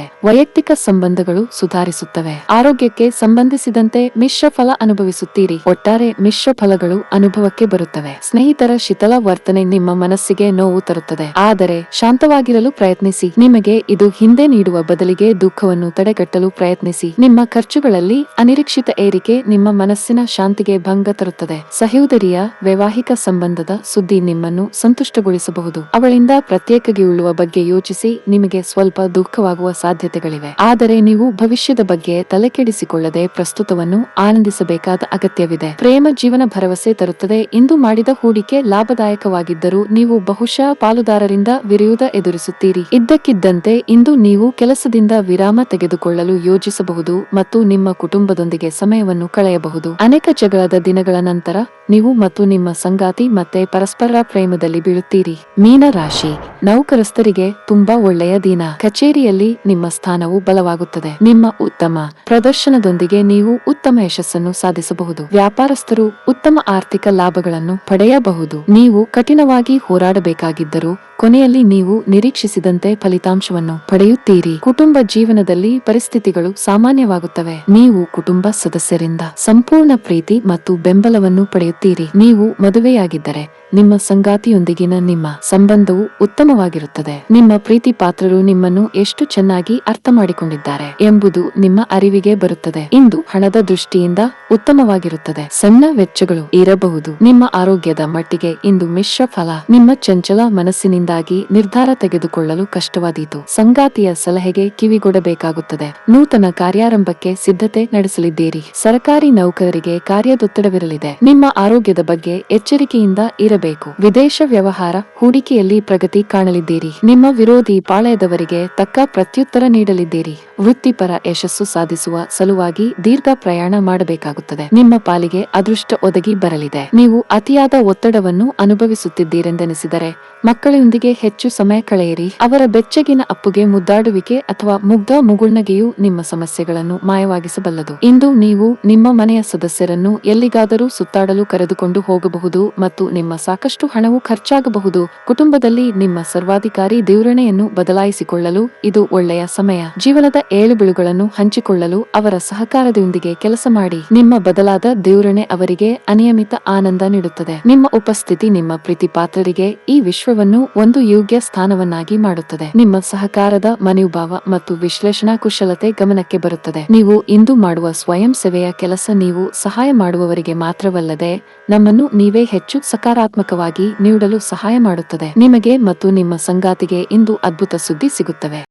ವೈಯಕ್ತಿಕ ಸಂಬಂಧಗಳು ಸುಧಾರಿಸುತ್ತವೆ. ಆರೋಗ್ಯಕ್ಕೆ ಸಂಬಂಧಿಸಿದಂತೆ ಮಿಶ್ರ ಫಲ ಅನುಭವಿಸುತ್ತೀರಿ. ಒಟ್ಟಾರೆ ಮಿಶ್ರ ಫಲಗಳು ಅನುಭವಕ್ಕೆ ಬರುತ್ತವೆ. ಸ್ನೇಹಿತರ ಶಿಥಿಲ ವರ್ತನೆ ನಿಮ್ಮ ಮನಸ್ಸಿಗೆ ನೋವು ತರುತ್ತದೆ, ಆದರೆ ಶಾಂತವಾಗಿರಲು ಪ್ರಯತ್ನಿಸಿ. ನಿಮಗೆ ಇದು ಹಿಂದೆ ನೀಡುವ ಬದಲಿಗೆ ದುಃಖವನ್ನು ತಡೆಗಟ್ಟಲು ಪ್ರಯತ್ನಿಸಿ. ನಿಮ್ಮ ಖರ್ಚುಗಳಲ್ಲಿ ಅನಿರೀಕ್ಷಿತ ಏರಿಕೆ ನಿಮ್ಮ ಮನಸ್ಸಿನ ಶಾಂತಿಗೆ ಭಂಗ ತರುತ್ತದೆ. ಸಹೋದರಿಯ ವೈವಾಹಿಕ ಸಂಬಂಧದ ಸುದ್ದಿ ನಿಮ್ಮನ್ನು ಸಂತುಷ್ಟಗೊಳಿಸಬಹುದು. ಅವಳಿಂದ ಪ್ರತ್ಯೇಕವಾಗಿ ಉಳ್ಳುವ ಬಗ್ಗೆ ಯೋಚಿಸಿ. ನಿಮಗೆ ಸ್ವಲ್ಪ ದುಃಖವಾಗುವ ಸಾಧ್ಯತೆಗಳಿವೆ, ಆದರೆ ನೀವು ಭವಿಷ್ಯದ ಬಗ್ಗೆ ತಲೆಕೆಡಿಸಿಕೊಳ್ಳದೆ ಪ್ರಸ್ತುತವನ್ನು ಆನಂದಿಸಬೇಕಾದ ಅಗತ್ಯವಿದೆ. ಪ್ರೇಮ ಜೀವನ ಭರವಸೆ ತರುತ್ತದೆ. ಇಂದು ಮಾಡಿದ ಹೂಡಿಕೆ ಲಾಭದಾಯಕವಾಗಿದ್ದರೂ ನೀವು ಬಹುಶಃ ಪಾಲುದಾರರಿಂದ ವಿರೋಧ ಎದುರಿಸುತ್ತೀರಿ. ಇದ್ದಕ್ಕಿದ್ದಂತೆ ಇಂದು ನೀವು ಕೆಲಸದಿಂದ ವಿರಾಮ ತೆಗೆದುಕೊಳ್ಳಲು ಯೋಜಿಸಬಹುದು ಮತ್ತು ನಿಮ್ಮ ಕುಟುಂಬದೊಂದಿಗೆ ಸಮಯವನ್ನು ಕಳೆಯಬಹುದು. ಅನೇಕ ಜಗಳದ ದಿನಗಳ ನಂತರ ನೀವು ಮತ್ತು ನಿಮ್ಮ ಸಂಗಾತಿ ಮತ್ತೆ ಪರಸ್ಪರ ಪ್ರೇಮದಲ್ಲಿ ಬೀಳುತ್ತೀರಿ. ಮೀನ ರಾಶಿ, ನೌಕರಸ್ಥರಿಗೆ ತುಂಬಾ ಒಳ್ಳೆಯ ದಿನ. ಕಚೇರಿಯಲ್ಲಿ ನಿಮ್ಮ ಸ್ಥಾನವು ಬಲವಾಗುತ್ತದೆ. ನಿಮ್ಮ ಉತ್ತಮ ಪ್ರದರ್ಶನದೊಂದಿಗೆ ನೀವು ಉತ್ತಮ ಯಶಸ್ಸನ್ನು ಸಾಧಿಸಬಹುದು. ವ್ಯಾಪಾರಸ್ಥರು ಉತ್ತಮ ಆರ್ಥಿಕ ಲಾಭಗಳನ್ನು ಪಡೆಯಬಹುದು. ನೀವು ಕಠಿಣವಾಗಿ ಹೋರಾಡಬೇಕಾಗಿದ್ದರೂ ಕೊನೆಯಲ್ಲಿ ನೀವು ನಿರೀಕ್ಷಿಸಿದಂತೆ ಫಲಿತಾಂಶವನ್ನು ಪಡೆಯುತ್ತೀರಿ. ಕುಟುಂಬ ಜೀವನದಲ್ಲಿ ಪರಿಸ್ಥಿತಿಗಳು ಸಾಮಾನ್ಯವಾಗುತ್ತವೆ. ನೀವು ಕುಟುಂಬ ಸದಸ್ಯರಿಂದ ಸಂಪೂರ್ಣ ಪ್ರೀತಿ ಮತ್ತು ಬೆಂಬಲವನ್ನು ಪಡೆಯುತ್ತೀರಿ. ನೀವು ಮದುವೆಯಾಗಿದ್ದರೆ ನಿಮ್ಮ ಸಂಗಾತಿಯೊಂದಿಗಿನ ನಿಮ್ಮ ಸಂಬಂಧವು ಉತ್ತಮವಾಗಿರುತ್ತದೆ. ನಿಮ್ಮ ಪ್ರೀತಿ ಪಾತ್ರರು ನಿಮ್ಮನ್ನು ಎಷ್ಟು ಚೆನ್ನಾಗಿ ಅರ್ಥ ಮಾಡಿಕೊಂಡಿದ್ದಾರೆ ಎಂಬುದು ನಿಮ್ಮ ಅರಿವಿಗೆ ಬರುತ್ತದೆ. ಇಂದು ಹಣದ ದೃಷ್ಟಿಯಿಂದ ಉತ್ತಮವಾಗಿರುತ್ತದೆ. ಸಣ್ಣ ವೆಚ್ಚಗಳು ಇರಬಹುದು. ನಿಮ್ಮ ಆರೋಗ್ಯದ ಮಟ್ಟಿಗೆ ಇಂದು ಮಿಶ್ರ ಫಲ. ನಿಮ್ಮ ಚಂಚಲ ಮನಸ್ಸಿನಿಂದಾಗಿ ನಿರ್ಧಾರ ತೆಗೆದುಕೊಳ್ಳಲು ಕಷ್ಟವಾದೀತು. ಸಂಗಾತಿಯ ಸಲಹೆಗೆ ಕಿವಿಗೊಡಬೇಕಾಗುತ್ತದೆ. ನೂತನ ಕಾರ್ಯಾರಂಭಕ್ಕೆ ಸಿದ್ಧತೆ ನಡೆಸಲಿದ್ದೀರಿ. ಸರ್ಕಾರಿ ನೌಕರರಿಗೆ ಕಾರ್ಯದೊತ್ತಡವಿರಲಿದೆ. ನಿಮ್ಮ ಆರೋಗ್ಯದ ಬಗ್ಗೆ ಎಚ್ಚರಿಕೆಯಿಂದ ಇರಬೇಕು. ವಿದೇಶ ವ್ಯವಹಾರ ಹೂಡಿಕೆಯಲ್ಲಿ ಪ್ರಗತಿ ಕಾಣಲಿದ್ದೀರಿ. ನಿಮ್ಮ ವಿರೋಧಿ ಪಾಳೆಯದವರಿಗೆ ತಕ್ಕ ಪ್ರತ್ಯುತ್ತರ ನೀಡಲಿದ್ದೀರಿ. ವೃತ್ತಿಪರ ಯಶಸ್ಸು ಸಾಧಿಸುವ ಸಲುವಾಗಿ ದೀರ್ಘ ಪ್ರಯಾಣ ಮಾಡಬೇಕಾಗುತ್ತದೆ. ನಿಮ್ಮ ಪಾಲಿಗೆ ಅದೃಷ್ಟ ಒದಗಿ ಬರಲಿದೆ. ನೀವು ಅತಿಯಾದ ಒತ್ತಡವನ್ನು ಅನುಭವಿಸುತ್ತಿದ್ದೀರೆಂದೆನಿಸಿದರೆ ಮಕ್ಕಳೊಂದಿಗೆ ಹೆಚ್ಚು ಸಮಯ ಕಳೆಯಿರಿ. ಅವರ ಬೆಚ್ಚಗಿನ ಅಪ್ಪುಗೆ ಮುದ್ದಾಡುವಿಕೆ ಅಥವಾ ಮುಗ್ಧ ಮುಗುಳ್ನಗೆಯು ನಿಮ್ಮ ಸಮಸ್ಯೆಗಳನ್ನು ಮಾಯವಾಗಿಸಬಲ್ಲದು. ಇಂದು ನೀವು ನಿಮ್ಮ ಮನೆಯ ಸದಸ್ಯರನ್ನು ಎಲ್ಲಿಗಾದರೂ ಸುತ್ತಾಡಲು ಕರೆದುಕೊಂಡು ಹೋಗಬಹುದು ಮತ್ತು ನಿಮ್ಮ ಸಾಕಷ್ಟು ಹಣವು ಖರ್ಚಾಗಬಹುದು. ಕುಟುಂಬದಲ್ಲಿ ನಿಮ್ಮ ಸರ್ವಾಧಿಕಾರಿ ಧೋರಣೆಯನ್ನು ಬದಲಾಯಿಸಿಕೊಳ್ಳಲು ಇದು ಒಳ್ಳೆಯ ಸಮಯ. ಜೀವನದ ಏಳುಬೀಳುಗಳನ್ನು ಹಂಚಿಕೊಳ್ಳಲು ಅವರ ಸಹಕಾರದೊಂದಿಗೆ ಕೆಲಸ ಮಾಡಿ. ನಿಮ್ಮ ಬದಲಾದ ಧೋರಣೆ ಅವರಿಗೆ ಅನಿಯಮಿತ ಆನಂದ ನೀಡುತ್ತದೆ. ನಿಮ್ಮ ಉಪಸ್ಥಿತಿ ನಿಮ್ಮ ಪ್ರೀತಿಪಾತ್ರರಿಗೆ ಈ ವಿಶ್ವವನ್ನು ಒಂದು ಯೋಗ್ಯ ಸ್ಥಾನವನ್ನಾಗಿ ಮಾಡುತ್ತದೆ. ನಿಮ್ಮ ಸಹಕಾರದ ಮನೋಭಾವ ಮತ್ತು ವಿಶ್ಲೇಷಣಾ ಕುಶಲತೆ ಗಮನಕ್ಕೆ ಬರುತ್ತದೆ. ನೀವು ಇಂದು ಮಾಡುವ ಸ್ವಯಂ ಸೇವೆಯ ಕೆಲಸ ನೀವು ಸಹಾಯ ಮಾಡುವವರಿಗೆ ಮಾತ್ರವಲ್ಲದೆ ನಮ್ಮನ್ನು ನೀವೇ ಹೆಚ್ಚು ಸಕಾರಾತ್ಮಕವಾಗಿ ನೀಡಲು ಸಹಾಯ ಮಾಡುತ್ತದೆ. ನಿಮಗೆ ಮತ್ತು ನಿಮ್ಮ ಸಂಗಾತಿಗೆ ಇಂದು ಅದ್ಭುತ ಸುದ್ದಿ ಸಿಗುತ್ತವೆ.